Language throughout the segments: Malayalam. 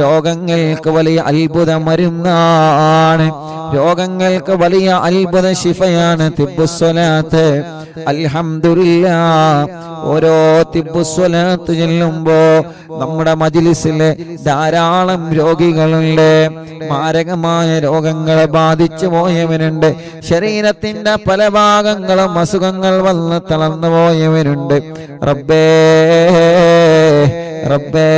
രോഗങ്ങൾക്ക് വലിയ അത്ഭുത മരുന്നാണ്, രോഗങ്ങൾക്ക് വലിയ അത്ഭുത ശിഫയാണ് തിബ്ബുസ്സലാത്ത്. അൽഹംദുലില്ലാഹ്, ഓരോ തിബ്ബുസ്സലാത്ത് ചെല്ലുമ്പോ നമ്മുടെ മജ്ലിസിലെ ധാരാളം രോഗികളുണ്ട്. മാരകമായ രോഗങ്ങളെ ബാധിച്ചു പോയവരുണ്ട്, ശരീരത്തിന്റെ പല ഭാഗങ്ങളും അസുഖങ്ങൾ വന്ന് തളർന്നു പോയവരുണ്ട്. റബ്ബേ റബ്ബേ,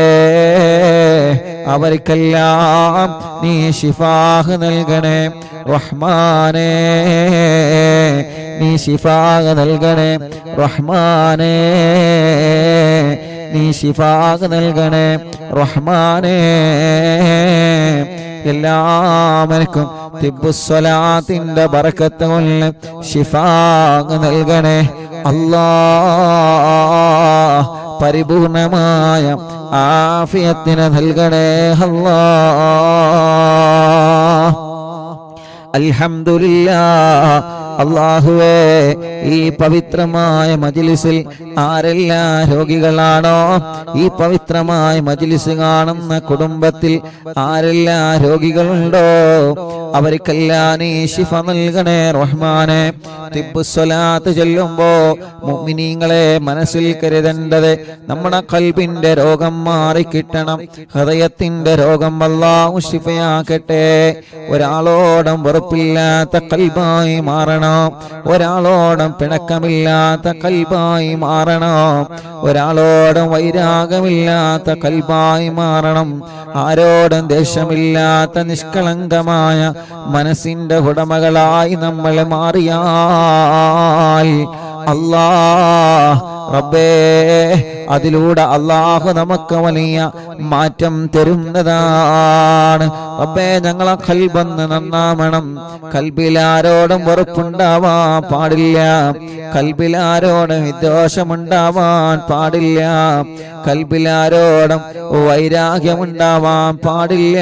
അവർക്കെല്ലാം നീ ശിഫാഹ് നൽകണേ റഹ്മാനേ, നീ ശിഫാഹ് നൽകണേ റഹ്മാനേ, നീ ശിഫാഹ് നൽകണേ റഹ്മാനേ. എല്ലാവർക്കും തിബ്ബുസ്സലാത്തിന്റെ ബറക്കത്ത് കൊണ്ട് ശിഫാഹ് നൽകണേ അല്ലാഹ്. പരിപൂർണമായ ആഫിയത്തിനെ നൽകണേ അല്ലാഹ്. അൽഹംദുലില്ലാഹ്. അല്ലാഹുവേ, ഈ പവിത്രമായ മജ്ലിസിൽ ആരെല്ലാം രോഗികളാണോ, ഈ പവിത്രമായ മജ്ലിസ് കാണുന്ന കുടുംബത്തിൽ ആരെല്ലാം രോഗികളുണ്ടോ, അവർക്കെല്ലാം നീ ശിഫ നൽകണേ റഹ്മാനെ. തിബ്ബുസ്സലാത്ത് ചൊല്ലുമ്പോ മുഅ്മിനീങ്ങളെ മനസ്സിൽ കരുതേണ്ടത് നമ്മുടെ ഖൽബിന്റെ രോഗം മാറിക്കിട്ടണം, ഹൃദയത്തിന്റെ രോഗം അല്ലാഹു ശിഫയാക്കട്ടെ. ഒരാളോടും വെറുപ്പില്ലാത്ത ഖൽബായി മാറണം, ഒരാളോടും പിണക്കമില്ലാത്ത ഖൽബായി മാറണം, ഒരാളോടും വൈരാഗമില്ലാത്ത ഖൽബായി മാറണം, ആരോടും ദേഷ്യമില്ലാത്ത നിഷ്കളങ്കമായ മനസ്സിന്റെ ഉടമകളായി നമ്മൾ മാറിയാൽ അല്ലാഹ് റബ്ബേ, അതിലൂടെ അല്ലാഹു നമുക്ക് വലിയ മാറ്റം തരുന്നതാണ്. റബ്ബേ, ഞങ്ങളെ ഖൽബൊന്ന് നന്നാവണം. കൽബിലാരോടും വെറുപ്പുണ്ടാവാൻ പാടില്ല, കൽബിലാരോടും വിദ്വേഷമുണ്ടാവാൻ പാടില്ല, കൽബിലാരോടും വൈരാഗ്യമുണ്ടാവാൻ പാടില്ല.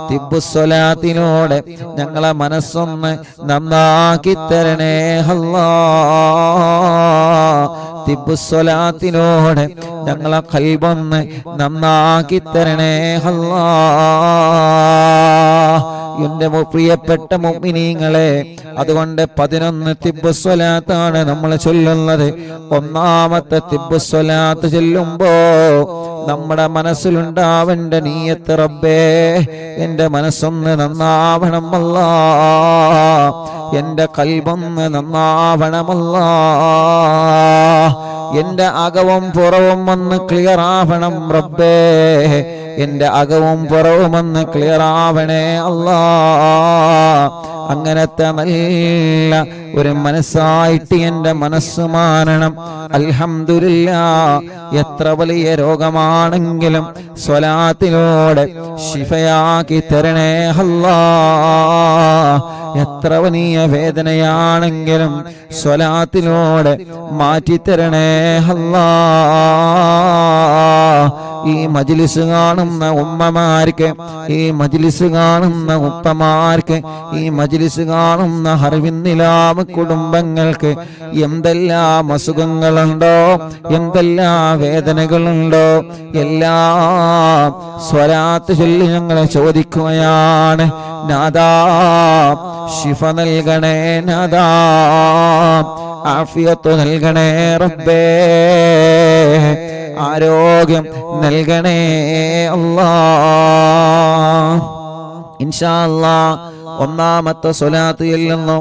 തിബ്ബുസ്സലാത്തിനോട് ഞങ്ങളെ മനസ്സൊന്ന് നന്നാക്കി തരണേ അല്ലാഹ്. തിബ്ബുസ്സലാത്തിനോട് ഞങ്ങളെ ഖൽബൊന്ന് നന്നാക്കി തരണേ അല്ലാഹ്. എന്റെ പ്രിയപ്പെട്ട മുഅ്മിനീങ്ങളെ, അതുകൊണ്ട് 11 തിബ്ബുസ്സലാത്താണ് നമ്മൾ ചൊല്ലുന്നത്. ഒന്നാമത്തെ തിബ്ബുസ്സലാത്ത് ചൊല്ലുമ്പോ നമ്മുടെ മനസ്സിലുണ്ടാവേണ്ട നിയ്യത്ത്, റബ്ബേ എന്റെ മനസ്സൊന്ന് നന്നാവണം അല്ലാഹ്, എന്റെ ഖൽബൊന്ന് നന്നാവണം അല്ലാഹ്, എന്റെ അകവും പുറവും ഒന്ന് ക്ലിയർ ആവണം റബ്ബേ, എന്റെ അകവും പുറവും ഒന്ന് ക്ലിയർ ആവണേ അല്ലാഹ്. അങ്ങനത്തെ നല്ല ഒരു മനസ്സായിട്ട് എന്റെ മനസ്സ് മാറണം. അൽഹംദുലില്ലാഹ്, എത്ര വലിയ രോഗമാണെങ്കിലും സ്വലാത്തിലൂടെ ശിഫയാക്കി തരണേ അല്ലാഹ്. എത്ര വലിയ വേദനയാണെങ്കിലും സ്വലാത്തിലൂടെ മാറ്റിത്തരണേ അല്ലാഹ്. ഈ മജ്ലിസ് കാണുന്ന ഉമ്മമാർക്ക്, ഈ മജ്ലിസ് കാണുന്ന ഉപ്പമാർക്ക്, ഈ മജ്ലിസ് കാണുന്ന ഹർവിന്നിലാമ കുടുംബങ്ങൾക്ക് എന്തെല്ലാം അസുഖങ്ങളുണ്ടോ, എന്തെല്ലാം വേദനകളുണ്ടോ, എല്ലാം സ്വലാത്ത് ചൊല്ലി ഞങ്ങളെ ചോദിക്കുകയാണ്. നാദാ ശിഫ നൽകണേ, നാദാ ആഫിയത്ത് നൽകണേ റബ്ബേ, ആരോഗ്യം നൽകണേ അല്ലാഹ്. ഇൻഷാ അല്ലാഹ് ഒന്നാമത്തെ സ്വലാത്ത് ചെല്ലുന്നു.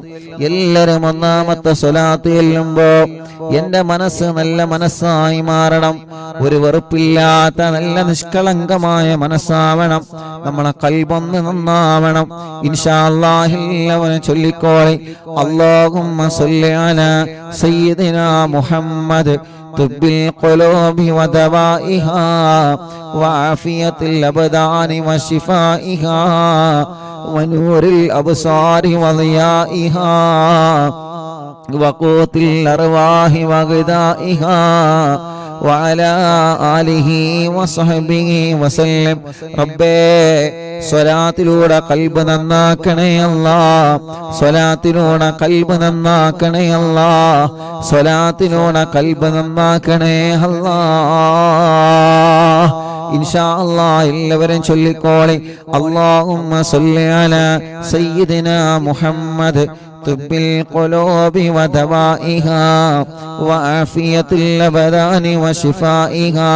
എല്ലാവരും ഒന്നാമത്തെ സ്വലാത്ത് ചെല്ലുമ്പോ എന്റെ മനസ്സ് നല്ല മനസ്സായി മാറണം, ഒരു വെറുപ്പില്ലാത്ത നല്ല നിഷ്കളങ്കമായ മനസ്സാവണം, നമ്മളെ ഖൽബൊന്ന് നന്നാവണം. ഇൻഷാ അല്ലാഹ് എല്ലാവരും ചൊല്ലിക്കോളി. അല്ലാഹുമ്മ സ്വല്ലി അലാ സയ്യിദിനാ മുഹമ്മദ് طب القلوب ودوائها وعافية الأبدان وشفائها ونور الأبصار وضيائها وقوت الأرواح وغذائها وعلى آله وصحبه وسلم. ربي സ്വലാത്തിലൂടെ ഖൽബ് നന്നാക്കണേ അല്ലാഹ്, സ്വലാത്തിലൂടെ ഖൽബ് നന്നാക്കണേ അല്ലാഹ്, സ്വലാത്തിലൂടെ ഖൽബ് നന്നാക്കണേ അല്ലാഹ്. ഇൻഷാ അല്ലാഹ് എല്ലാവരും ചൊല്ലിക്കോളി. അല്ലാഹുമ്മ സ്വല്ലി അലാ സയ്യിദിനാ മുഹമ്മദ് طب القلوب ودوائها وعافية الأبدان وشفائها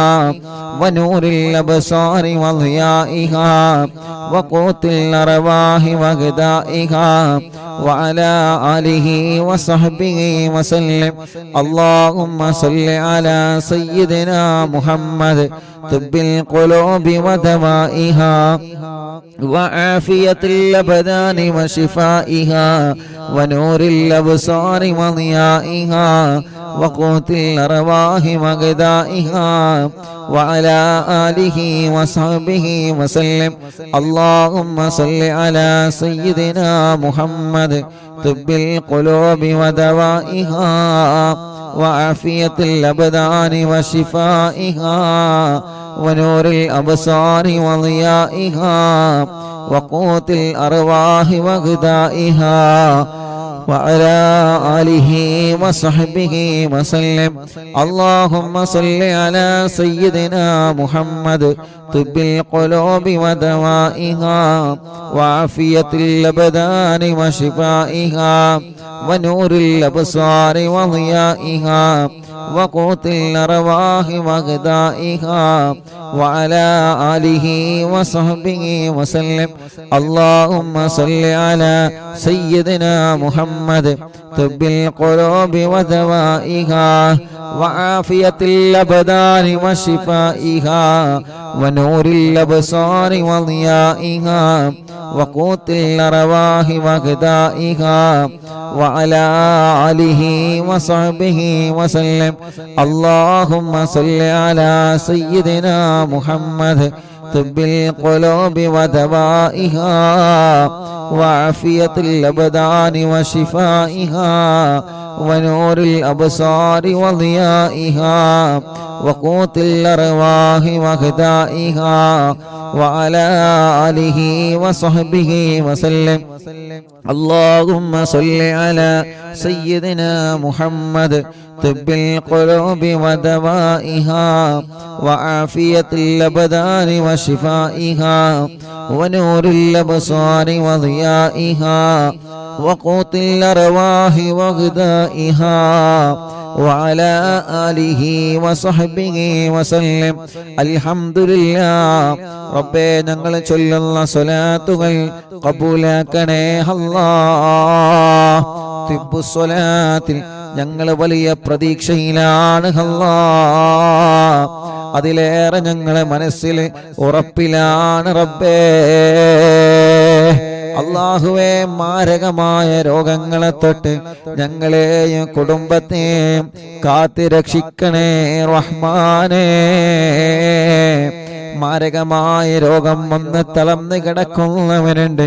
ونور الأبصار وضيائها وقوت الأرواح وغذائها وعلى آله وصحبه وسلم. اللهم صل على سيدنا محمد طب القلوب ودوائها وعافية الأبدان وشفائها ونور الأبصار وضيائها وقوت الأرواح وغذائها وعلى آله وصحبه وسلم. اللهم صل على سيدنا محمد طب القلوب ودوائها وعافية الأبدان وشفائها ونور الأبصار وضيائها وقوت الأرواح وغذائها وعلى آله وصحبه وسلم. اللهم صل على سيدنا محمد طب القلوب ودوائها وعافية الأبدان وشفائها ونور الأبصار وضيائها وقوت الأرواح وغذائها وعلى آله وصحبه وسلم. اللهم صل على سيدنا محمد طب القلوب ودوائها وعافية الأبدان وشفائها ونور الأبصار وضيائها وقوت الأرواح وغذائها وعلى آله وصحبه وسلم. اللهم صل على سيدنا محمد طب القلوب ودوائها وعافية الأبدان وشفائها ونور الأبصار وضيائها وقوت الأرواح وغذائها وعلى آله وصحبه وسلم. اللهم صل على سيدنا محمد طب القلوب ودوائها وعافية الأبدان وشفائها ونور الأبصار وضيائها وقوت الأرواح وغذائها وعلى آله وصحبه وسلم. الحمد لله. റബ്ബേ, ഞങ്ങൾ ചൊല്ലുന്ന സ്വലാത്തുകൾ കബൂലാക്കണേ അല്ലാഹ്. തിബ്ബുസ്വലാത്തിൽ ഞങ്ങൾ വലിയ പ്രതീക്ഷയിലാണ് അല്ലാഹ്. അതിലേറെ ഞങ്ങളെ മനസ്സിൽ ഉറപ്പിലാണ് റബ്ബേ. അല്ലാഹുവേ, മാരകമായ രോഗങ്ങളെ തൊട്ട് ഞങ്ങളെയും കുടുംബത്തെയും കാത്തുരക്ഷിക്കണേ റഹ്മാനേ. മാരകമായ രോഗം വന്ന് തളർന്ന് കിടക്കുന്നവരുണ്ട്.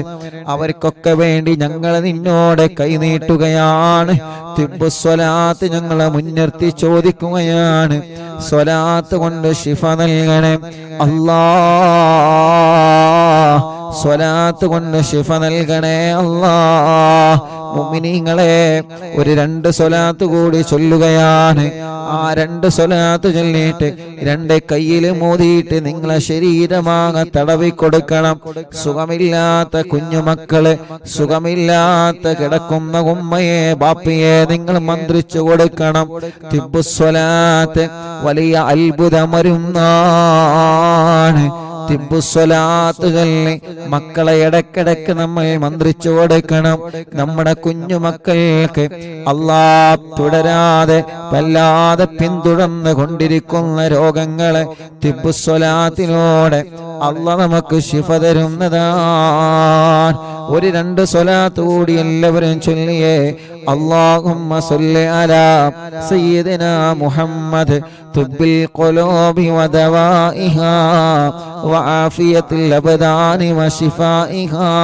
അവർക്കൊക്കെ വേണ്ടി ഞങ്ങൾ നിന്നോട് കൈനീട്ടുകയാണ്. തിബ്ബുസ്വലാത്ത് ഞങ്ങളെ മുൻനിർത്തി ചോദിക്കുകയാണ്. സ്വലാത്ത് കൊണ്ട് ശിഫ നൽകണേ അല്ലാഹ്. സ്വലാത്ത് കൊണ്ട് ശിഫ നൽകണേ അല്ലാഹ്. മുഅ്മിനീങ്ങളെ, ഒരു 2 സ്വലാത്ത് കൂടി ചൊല്ലുകയാണ്. ആ 2 സ്വലാത്ത് ചൊല്ലിയിട്ട് 2 കയ്യിൽ മോദിയിട്ട് നിങ്ങളെ ശരീരമാകെ തടവി കൊടുക്കണം. സുഖമില്ലാത്ത കുഞ്ഞുമക്കള്, സുഖമില്ലാത്ത കിടക്കുന്ന ഉമ്മയെ ബാപ്പയെ നിങ്ങൾ മന്ത്രിച്ചു കൊടുക്കണം. തിബ്ബുസ്വലാത്ത് വലിയ അത്ഭുതമരുന്നാണ്. തിബ്ബുസ്വലാത്ത് ചൊല്ലി മക്കളെ ഇടക്കിടക്ക് നമ്മൾ മന്ത്രിച്ചു കൊടുക്കണം. നമ്മുടെ കുഞ്ഞുമക്കൾക്ക് അല്ലാഹ് തുടരാതെ വല്ലാതെ പിന്തുടർന്ന് കൊണ്ടിരിക്കുന്ന രോഗങ്ങളെ തിബ്ബുസ്വലാത്തിലൂടെ അല്ലാഹ് നമുക്ക് ശിഫ തരുന്നതാണ്. ഒരു 2 സ്വലാത്ത് കൂടി എല്ലാവരും ചൊല്ലിയേ. اللهم صل على سيدنا محمد طب القلوب ودوائها وعافية الأبدان وشفائها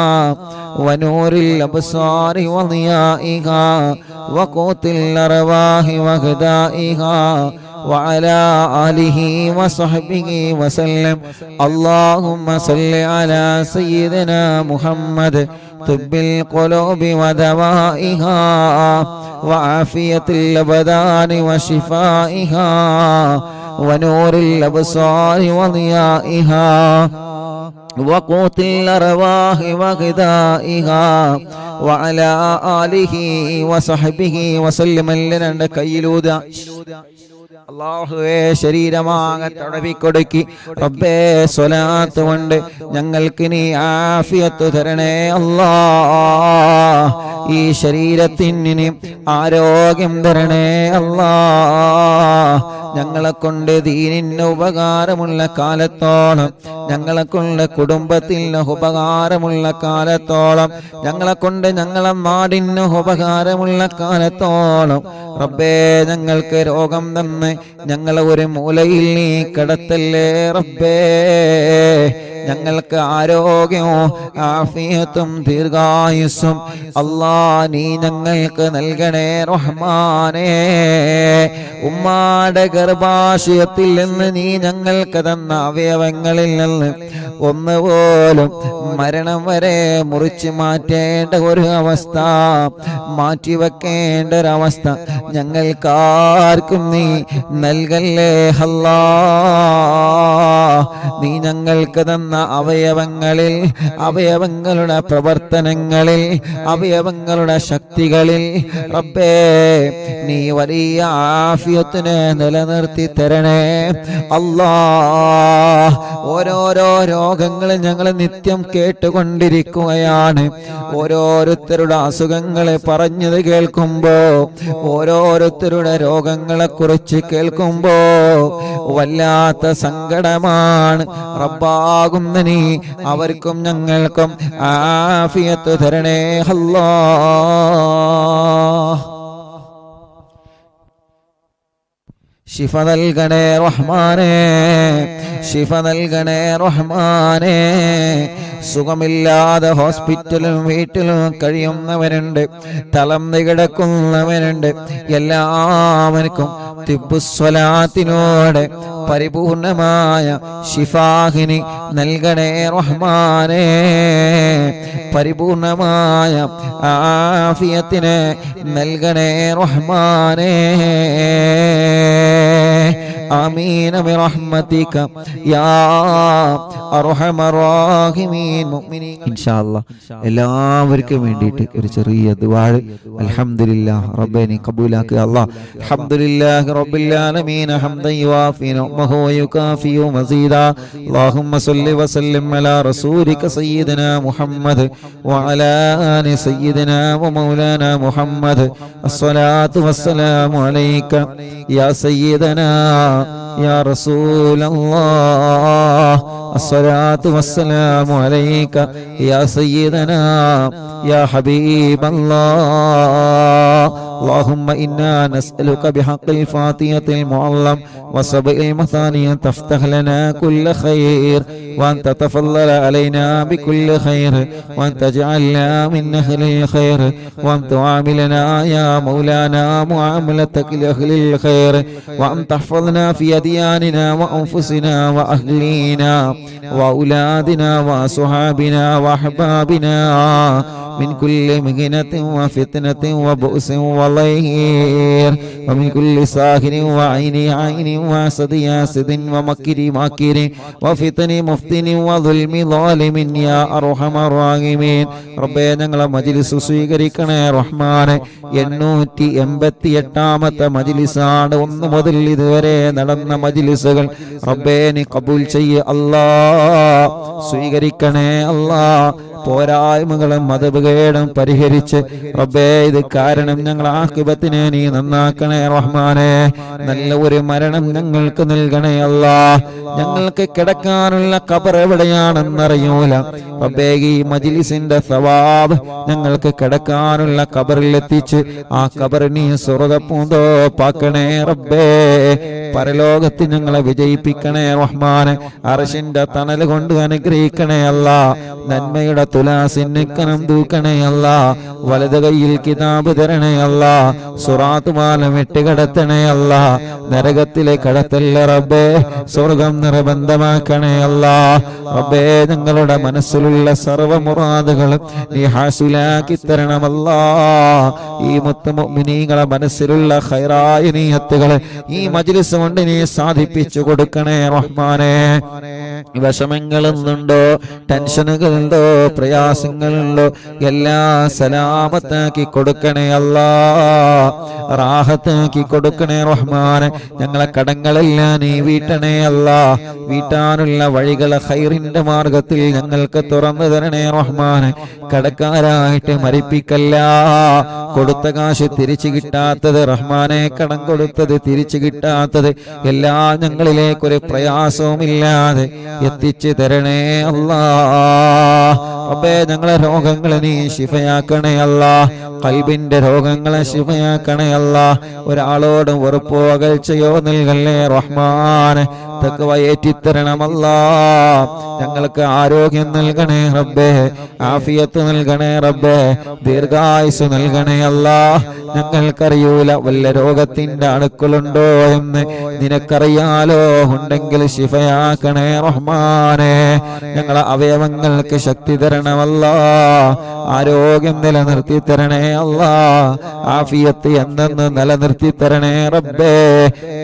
ونور الأبصار وضيائها وقوت الأرواح وغذائها وعلى آله وصحبه وسلم. اللهم صل على سيدنا محمد طب القلوب ودوائها وعافية الأبدان وشفائها ونور الأبصار وضيائها وقوت الأرواح وغذائها وعلى آله وصحبه وسلم لنا കയ്യിലൂത അല്ലാഹുവേ ശരീരമാകെ തടവിക്കൊടുക്കി റബ്ബേ സ്വലാത്ത് കൊണ്ട് ഞങ്ങൾക്ക് നീ ആഫിയത്ത് തരണേ അല്ലാഹ് ഈ ശരീരത്തിന് ആരോഗ്യം തരണേ അല്ലാഹ് ഞങ്ങളെ കൊണ്ട് ദീനിന് ഉപകാരമുള്ള കാലത്തോളം ഞങ്ങളെ കൊണ്ട് കുടുംബത്തിന് ഉപകാരമുള്ള കാലത്തോളം ഞങ്ങളെ കൊണ്ട് ഞങ്ങളെ നാടിന് ഉപകാരമുള്ള കാലത്തോളം റബ്ബേ ഞങ്ങൾക്ക് രോഗം തന്ന് ഞങ്ങളെ ഒരു മൂലയിൽ നീ കിടത്തല്ലേ റബ്ബേ ഞങ്ങൾക്ക് ആരോഗ്യവും ആഫിയത്തും ദീർഘായുസ്സും അല്ലാ നീ ഞങ്ങൾക്ക് നൽകണേ റഹ്മാനേ ഉമ്മാടെ ഗർഭാശയത്തിൽ നിന്ന് നീ ഞങ്ങൾക്ക് തന്ന അവയവങ്ങളിൽ നിന്ന് ഒന്നുപോലും മരണം വരെ മുറിച്ച് മാറ്റേണ്ട ഒരു അവസ്ഥ മാറ്റിവെക്കേണ്ട ഒരവസ്ഥ ഞങ്ങൾക്കാർക്കും നീ നൽകല്ലേ അല്ലാ നീ ഞങ്ങൾക്ക് തന്ന അവയവങ്ങളിൽ അവയവങ്ങളുടെ പ്രവർത്തനങ്ങളിൽ അവയവങ്ങളുടെ ശക്തികളിൽ റബ്ബേ നീ വലിയ ആഫിയത്തിനെ നിലനിർത്തി തരണേ അല്ലാഹ് ഓരോരോ രോഗങ്ങൾ ഞങ്ങൾ നിത്യം കേട്ടുകൊണ്ടിരിക്കുകയാണ് ഓരോരുത്തരുടെ അസുഖങ്ങളെ പറഞ്ഞത് കേൾക്കുമ്പോ ഓരോരുത്തരുടെ രോഗങ്ങളെ കുറിച്ച് കേൾക്കുമ്പോ വല്ലാത്ത സങ്കടമാണ് റബ്ബാകുന്ന നീ അവർക്കും ഞങ്ങൾക്കും ആഫിയത്ത് തരണേ അല്ലാഹ് ശിഫ നൽകണേ റഹ്മാനേ ശിഫ നൽകണേ റഹ്മാനേ സുഖമില്ലാതെ ഹോസ്പിറ്റലും വീട്ടിലും കഴിയുന്നവരുണ്ട് തളർന്നു കിടക്കുന്നവരുണ്ട് എല്ലാവർക്കും തിബ്ബുസ്വലാത്തിനോട് പരിപൂർണമായ ശിഫാഹിനി നൽകണേ റഹ്മാനേ പരിപൂർണമായ ആഫിയത്തിനെ നൽകണേ റഹ്മാനേ ആമീൻ ബിറഹ്മതിക യാ അർഹമർ റഹീമീൻ മുഅ്മിനീൻ ഇൻഷാ അല്ലാഹ് എല്ലാവർക്കും വേണ്ടിയിട്ട് ഒരു ചെറിയ ദുആ അൽഹംദുലില്ലാഹ് റബ്ബേ നീ ഖബൂലാക്കുക അല്ലാഹ് അൽഹംദുലില്ലാഹി റബ്ബിൽ ആലമീൻ ഹംദൻ യുവാഫി നിഅമഹു വയുകാഫി മസീദാ അല്ലാഹുമ്മ സ്വല്ലി വസല്ലിം അലാ റസൂലിക സയ്യിദനാ മുഹമ്മദ് വഅലാ ആലി സയ്യിദനാ വമൗലാനാ മുഹമ്മദ് അസ്സലാത്തു വസ്സലാമു അലൈക യാ സയ്യിദനാ يا رسول الله الصلاة والسلام عليك يا سيدنا يا حبيب الله اللهم إنا نسألك بحق الفاتحة المعلم وسبع المثاني تفتح لنا كل خير وأن تتفضل علينا بكل خير وأن تجعلنا من أهل الخير وأن تعاملنا يا مولانا معاملتك لأهل الخير وأن تحفظنا في أدياننا وأنفسنا وأهلينا وأولادنا وصحابنا وأحبابنا من كل مهنة وفتنة وبؤس وضير ومن كل ساهر وعين عين وحسد حاسد ومكر ماكر وفتن مفتن وظلم ظالم يا أرحم الراحمين ربنا ഞങ്ങളെ മജ്ലിസ് സ്വീകരിക്കണേ റഹ്മാനെ 888ാമത്തെ മജ്ലിസാണ് ഒന്ന് മുതൽ ഇതുവരെ നടന്ന മജ്ലിസുകൾ റബ്ബേ നീ കബൂൽ ചെയ്യ അല്ലാഹ് സ്വീകരിക്കണേ അല്ലാഹ് പോരായ്മകളും മതഭേദം പരിഹരിച്ച് റബ്ബേ ഇത് കാരണം ഞങ്ങൾ ആഖിബത്തിനെ നീ നന്നാക്കണേ റഹ്മാനെ നല്ല ഒരു മരണം ഞങ്ങൾക്ക് നൽകണേ അല്ലാഹ് ഞങ്ങൾക്ക് കിടക്കാനുള്ള ഖബർ എവിടെയാണെന്നറിയൂല റബ്ബേ ഈ മജ്ലിസിന്റെ സവാബ് ഞങ്ങൾക്ക് കിടക്കാനുള്ള ഖബറിൽ എത്തിച്ച് ആ ഖബർ നീ സ്വർഗ്ഗപൂന്തോപ്പാക്കണേ റബ്ബേ പരലോകത്ത് ഞങ്ങളെ വിജയിപ്പിക്കണേ റഹ്മാനെ അർശിന്റെ തണൽ കൊണ്ട് അനുഗ്രഹിക്കണേ അനുഗ്രഹിക്കണേ അല്ല. നന്മയുടെ തുലാസിന് കനം തൂക്കണേ അല്ല. വലത് കൈയിൽ കിതാബ് തരണേ അല്ല. സുറാത്ത് പാലം ഇട്ടുകടത്തണേ അല്ല. നരകത്തിലെ കടത്തല്ല റബ്ബേ, സ്വർഗം നിർബന്ധമാക്കണേ അല്ല. റബ്ബേ, ഞങ്ങളുടെ മനസ്സിലുള്ള സർവ്വ മുറാദുകളും നീ ഹാസിലാക്കി തരണമല്ല. ഈ മുഅ്മിനീങ്ങളെ മനസ്സിലുള്ള ഖൈറായ നിയത്തുകൾ ഈ മജ്ലിസ് കൊണ്ട് നീ സാധിപ്പിച്ചു കൊടുക്കണേ റഹ്മാനേ. വിഷമങ്ങളുണ്ടോ, ടെൻഷനുകളുണ്ടോ, പ്രയാസങ്ങളുണ്ടോ, എല്ലാം സലാമത്താക്കി കൊടുക്കണേ അല്ലാ, റാഹത്താക്കി കൊടുക്കണേ റഹ്മാനെ. ഞങ്ങളെ കടങ്ങളെല്ലാം നീ വീട്ടണേ അല്ലാ. വീട്ടാനുള്ള വഴികളെ ഖൈറിന്റെ മാർഗത്തിൽ ഞങ്ങൾക്ക് തുറന്നു തരണേ റഹ്മാനെ. കടക്കാരായിട്ട് മരിപ്പിക്കല്ല. കൊടുത്ത കാശ് തിരിച്ചു കിട്ടാത്തത് റഹ്മാനെ, കടം കൊടുത്തത് തിരിച്ചു കിട്ടാത്തത് എല്ലാം ഞങ്ങളിലേക്കൊരു പ്രയാസവുമില്ലാതെ എത്തിച്ചു തരണേ അല്ലാ. റബ്ബേ, ഞങ്ങളെ രോഗങ്ങളെ നീ ശിഫയാക്കണേ അല്ലാ. ഖൽബിന്റെ രോഗങ്ങളെ ശിഫയാക്കണേ അല്ലാ. ഒരാളോടും വെറുപ്പോ അകൽച്ചയോ നൽകല്ലേ റഹ്മാനെ. തഖ്വ ഏറ്റിത്തരണമല്ലാ. ഞങ്ങൾക്ക് ആരോഗ്യം നൽകണേ റബ്ബേ, ആഫിയത്ത് നൽകണേ റബ്ബേ, ദീർഘായുസ് നൽകണേ അല്ലാ. ഞങ്ങൾക്കറിയൂല വല്ല രോഗത്തിന്റെ അണുക്കളുണ്ടോ എന്ന്, നിനക്കറിയാലോ. ഉണ്ടെങ്കിൽ ശിഫയാക്കണേ റഹ്മാനെ. ഞങ്ങളെ അവയവങ്ങൾക്ക് ശക്തി തരണമല്ലാ. ആരോഗ്യം നിലനിർത്തി തരണേ അല്ലാ. ആഫിയത്ത് എന്തെന്ന് നിലനിർത്തി തരണേ റബ്ബേ.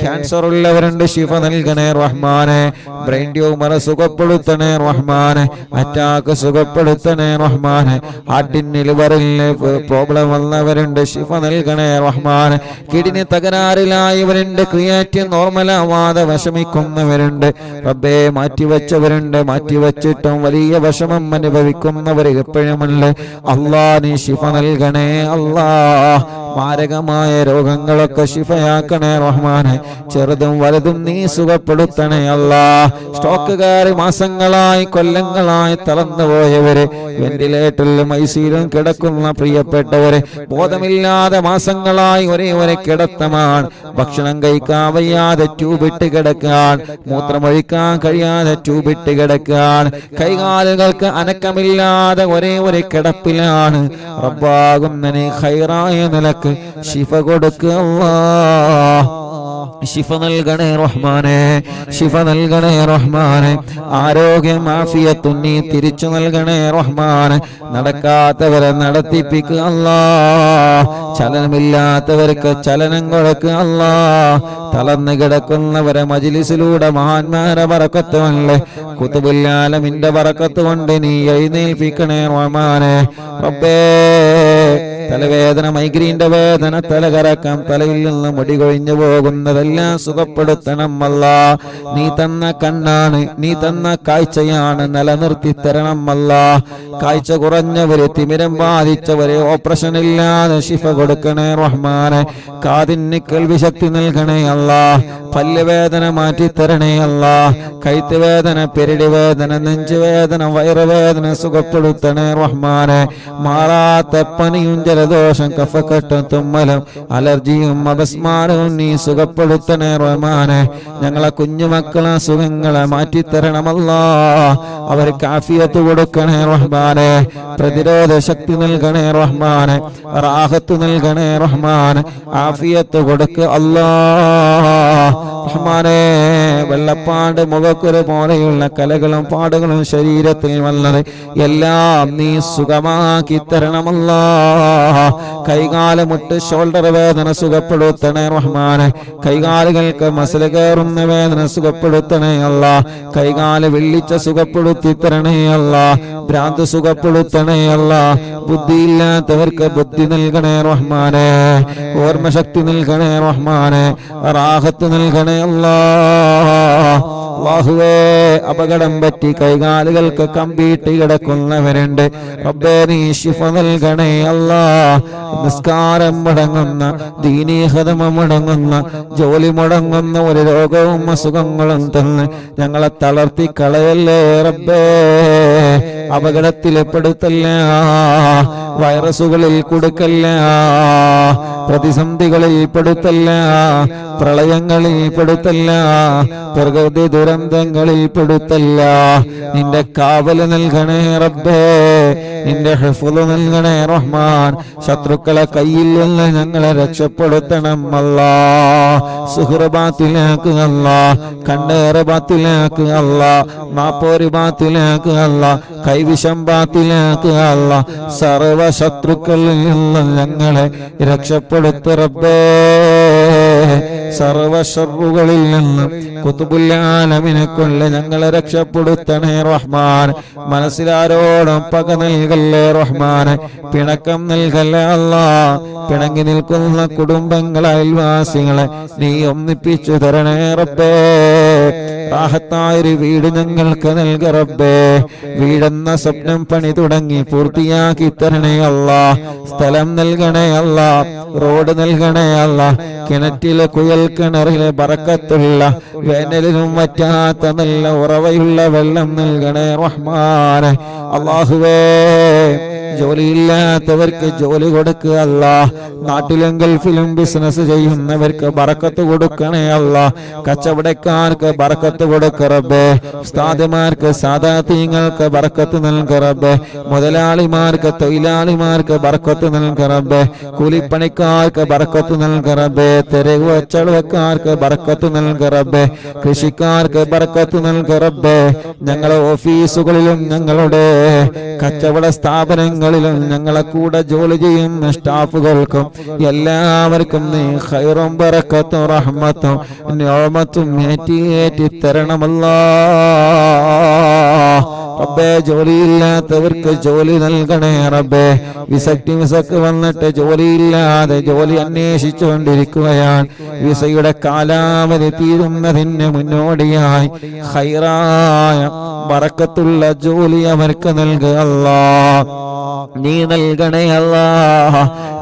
ക്യാൻസർ ഉള്ളവരുണ്ട്, ശിഫ നൽകണേ റഹ്മാനെ. ബ്രെയിൻ ട്യൂമർ സുഖപ്പെടുത്തണേ റഹ്മാനെ. അറ്റാക്ക് സുഖപ്പെടുത്തണേ റഹ്മാനെ. ഹാർട്ടിന് ലിവറിന് പ്രോബ്ലം വന്നവരുണ്ട്, ശിഫ നൽകണേ റഹ്മാനെ. കിഡ്നി തകരാറിലായവരുണ്ട്, ക്രിയാറ്റിൻ നോർമലാവാതെ വിഷമിക്കുന്നവരുണ്ട് റബ്ബേ. മാറ്റിവെച്ചവരുണ്ട്, മാറ്റിവെച്ചിട്ടും വലിയ വിഷമം അനുഭവിക്കുന്നവർ എപ്പോഴുമുണ്ട്. അല്ലാ, നീ ശിഫ നൽകണേ അല്ലാ. മാരകമായ രോഗങ്ങളൊക്കെ ശിഫയാക്കണേ റഹ്മാനെ. ചെറുതും വലുതും നീ സുഖപ്പെടുത്തണേ അല്ലാ. സ്റ്റോക്കുകാർ മാസങ്ങളായി കൊല്ലങ്ങളായി തളർന്നുപോയവര്, വെന്റിലേറ്ററിലും ഐസിയിലും കിടക്കുന്ന പ്രിയപ്പെട്ടവര്, ബോധമില്ലാതെ മാസങ്ങളായി ഒരേ കിടത്തമാണ്. ഭക്ഷണം കഴിക്കാൻ വയ്യാതെ ട്യൂബിട്ട് കിടക്കാൻ, മൂത്രമൊഴിക്കാൻ കഴിയാതെ ട്യൂബിട്ട് കിടക്കാൻ, കൈകാലുകൾക്ക് അനക്കമില്ലാതെ ഒരേ കിടപ്പിലാണ്. റബ്ബാകുന്ന നീ ഖൈറായ നിലക്ക് ശിഫ കൊടുക്കുക അല്ലാഹ്. ശിഫ നൽകണേ റഹ്മാനെ, ശിഫ നൽകണേ റഹ്മാനെ. ആരോഗ്യം ആഫിയത്തും നീ തിരിച്ചു നൽകണേ റഹ്മാനെ. നടക്കാത്തവരെ നടത്തിപ്പിക്കുക അല്ലാഹ്. ചലനമില്ലാത്തവർക്ക് ചലനം കൊടുക്കുക അല്ലാഹ്. തളർന്നു കിടക്കുന്നവരെ മജ്ലിസിലൂടെ മഹാന്മാരെ ബറക്കത്ത് കൊണ്ട്, ഖുതുബുൽ ആലമിന്റെ ബറക്കത്ത് കൊണ്ട് നീ എഴുന്നേൽപ്പിക്കണേ റഹ്മാനെ. റബ്ബേ, തലവേദന, മൈഗ്രീന്റെ വേദന, തലകറക്കം, തലയിൽ നിന്ന് മുടി കൊഴിഞ്ഞു പോകുന്നതെല്ലാം സുഖപ്പെടുത്തണം അല്ലാ. നീ തന്ന കണ്ണാണ്, നീ തന്ന കാഴ്ചയാണ്, നിലനിർത്തി തരണം അല്ലാ. കാഴ്ച കുറഞ്ഞവര്, തിമിരം ബാധിച്ചവര്, ഓപ്പറേഷൻ ഇല്ലാതെ ശിഫ കൊടുക്കണേ റഹ്മാനെ. കാതിന് കേൾവി ശക്തി നൽകണേ അല്ലാ. പല്ലുവേദന മാറ്റി തരണേ അല്ലാ. കൈത്ത് വേദന, പെരടി വേദന, നെഞ്ചുവേദന, വയറുവേദന സുഖപ്പെടുത്തണേ റഹ്മാനെ. മാറാത്ത പനിയും ജലദോഷം, കഫക്കെട്ടും, തുമ്മലും, അലർജിയും, അപസ്മാരവും നീ സുഖപ്പെടുത്തണേ റഹ്മാനെ. ഞങ്ങളെ കുഞ്ഞുമക്കളെ സുഖങ്ങളെ മാറ്റിത്തരണമല്ലാ. അവർക്ക് ആഫിയത്ത് കൊടുക്കണേ റഹ്മാനെ. പ്രതിരോധ ശക്തി നൽകണേ റഹ്മാനെ. റാഹത്ത് നൽകണേ റഹ്മാനെ. ആഫിയത്ത് കൊടുക്ക അല്ലാ റഹ്മാനെ. വെള്ളപ്പാട്, മുഖക്കുരു പോലെയുള്ള കലകളും പാടുകളും ശരീരത്തിൽ വന്നത് എല്ലാം നീ സുഖമാക്കി തരണമല്ലാ. കൈകാല് മുട്ട്, ഷോൾഡർ വേദന സുഖപ്പെടുത്തണേ റഹ്മാനെ. കൈകാലുകൾക്ക് മസിൽ കയറുന്ന വേദന സുഖപ്പെടുത്തണേ അല്ലാ. കൈകാല് വെള്ളിച്ച സുഖപ്പെടുത്തി തരണേ അല്ലാ. ഭ്രാന്ത് സുഖപ്പെടുത്തണേ അല്ലാ. ബുദ്ധിയില്ലാത്തവർക്ക് ബുദ്ധി നൽകണേ റഹ്മാനെ. ഓർമ്മശക്തി നൽകണേ റഹ്മാനെ. റാഹത്ത് നൽകണേ അല്ലാ. അല്ലാഹുവേ, അപകടം പറ്റി കൈകാലുകൾക്ക് കമ്പിയിട്ട് കിടക്കുന്നവരുണ്ട് റബ്ബേ, നീ ശിഫ നൽകണേ അല്ലാ. നിസ്കാരം മുടങ്ങുന്ന, ദീനീ ഖദമം മുടങ്ങുന്ന, ജോലി മുടങ്ങുന്ന ഒരു രോഗവും അസുഖങ്ങളും തന്ന് ഞങ്ങളെ തളർത്തി കളയല്ലേ റബ്ബേ. അപകടത്തിൽ പെടുത്തല്ല, വൈറസുകളിൽ കൊടുക്കല്ല, പ്രതിസന്ധികളിൽ പെടുത്തല്ല, പ്രളയങ്ങളിൽ പെടുത്തല്ല, പ്രകൃതി ദുരന്തങ്ങളിൽ പെടുത്തല്ല. നിന്റെ കാവല് നൽകണേ റബ്ബേ, നിന്റെ ഹിഫ്ള് നൽകണേ റഹ്മാൻ. ശത്രുക്കളെ കയ്യിൽ നിന്ന് ഞങ്ങളെ രക്ഷപ്പെടുത്തണം അല്ലാ. സുഹൃ ബാത്തിലാക്ക് അല്ലാ, കണ്ണേറ് ബാത്തിലാക്ക് അല്ലാ, നാപ്പോര് ബാത്തിലാക്ക് അല്ലാ, കൈവിഷം ബാത്തിലാക്ക് അല്ലാ. സർവ ശത്രുക്കളിൽ നിന്ന് ഞങ്ങളെ രക്ഷപ്പെടുത്ത റബ്ബേ. സർവ ശർറുകളിൽ നിന്ന് ഖുതുബുൽ ആലമിനെ കൊണ്ട് ഞങ്ങളെ രക്ഷപ്പെടുത്തണേ റഹ്മാൻ. മനസ്സിലാരോടും പക നൽകല്ലേ റഹ്മാൻ, പിണക്കം നൽകല്ലേ അല്ലാ. പിണങ്ങി നിൽക്കുന്ന കുടുംബങ്ങളെ അയൽവാസികളെ നീ ഒന്നിപ്പിച്ചു തരണേ റബ്ബേ. റാഹത്തായൊരു വീട് ഞങ്ങൾക്ക് നൽക റബ്ബേ. വീടെന്ന സ്വപ്നം പണി തുടങ്ങി പൂർത്തിയാക്കി തരണേ അല്ലാ. സ്ഥലം നൽകണേ അല്ലാ, റോഡ് നൽകണേ അല്ലാ. കിണറ്റിലെ കുയൽ കിണറിലെ ബറക്കത്തുള്ള വേനലിനും വറ്റാത്ത നല്ല ഉറവയുള്ള വെള്ളം നൽകണേ റഹ്മാനെ. അല്ലാഹുവേ, ജോലിയില്ലാത്തവർക്ക് ജോലി കൊടുക്കുക അല്ലാ. നാട്ടിലും ഗൾഫിലും ബിസിനസ് ചെയ്യുന്നവർക്ക് ബറക്കത്ത് കൊടുക്കണേ അല്ലാ. കച്ചവടക്കാർക്ക് ബറക്കത്ത് കൊടുക്ക റബ്ബേ. ഉസ്താദുമാർക്ക് സാദാതീങ്ങൾക്ക് ബറക്കത്ത് നൽക റബ്ബേ. മുതലാളിമാർക്ക് തൊഴിലാളിമാർക്ക് ബറക്കത്ത് നൽക റബ്ബേ. കൂലിപ്പണിക്കാർക്ക് ബറക്കത്ത് നൽക റബ്ബേ. തെരുവ് കച്ചവടക്കാർക്ക് ബറക്കത്ത് നൽക റബ്ബേ. കൃഷിക്കാർക്ക് ബറക്കത്ത് നൽക റബ്ബേ. ഞങ്ങളെ ഓഫീസുകളിലും ഞങ്ങളുടെ കച്ചവട സ്ഥാപനങ്ങളിലും ഞങ്ങളെ കൂടെ ജോലി ചെയ്യുന്ന സ്റ്റാഫുകൾക്കും എല്ലാവർക്കും നീ ഖൈറും ബറക്കത്തും റഹ്മത്തും നിഅമത്തും ഏറ്റി തരണമല്ലാ. റബ്ബേ, ജോലിയില്ലാത്തവർക്ക് ജോലി നൽകണേ റബ്ബേ. വിസക്ക് വന്നിട്ട് ജോലിയില്ലാതെ ജോലി അന്വേഷിച്ചുകൊണ്ടിരിക്കുകയാണ്. വിസയുടെ കാലാവധി തീരുന്നതിന് മുന്നോടിയായി ഖൈറായ ബറക്കത്തുള്ള ജോലി അവർക്ക് നൽകുക അല്ലാ. നീ നൽകണേ അല്ലാ,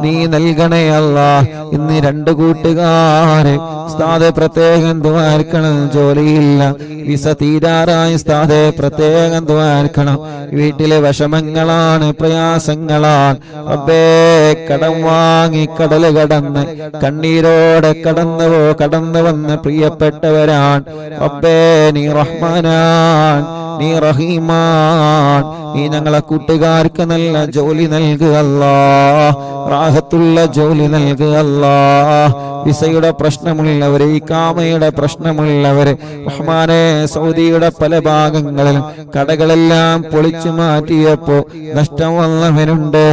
നീ നൽകണേ അല്ലാ. ഇന്ന് രണ്ട് കൂട്ടുകാര് ഉസ്താദെ പ്രത്യേകം ദുആർക്കണം, ജോലിയില്ല, വിസ തീരാറായി ഉസ്താദെ പ്രത്യേകം ദുആർക്കണം. വീട്ടിലെ വിഷമങ്ങളാണ്, പ്രയാസങ്ങളാണ് റബ്ബേ. കടം വാങ്ങി കടല് കടന്ന് കണ്ണീരോടെ കടന്നു വന്ന് പ്രിയപ്പെട്ടവരാണ് റബ്ബേ. നീ റഹ്മാനാൻ, നീ റഹീമാൻ. നീ ഞങ്ങളെ കൂട്ടുകാർക്ക് നല്ല ജോലി നൽകുക അല്ലാ, റാഹത്തുള്ള ജോലി നൽകുക അല്ലാ. വിസയുടെ പ്രശ്നമുള്ളവര്, ഇഖാമയുടെ പ്രശ്നമുള്ളവര് റഹ്മാനെ, സൗദിയുടെ പല ഭാഗങ്ങളിലും കടകളെല്ലാം പൊളിച്ചു മാറ്റിയപ്പോ നഷ്ടം വന്നവരുണ്ട്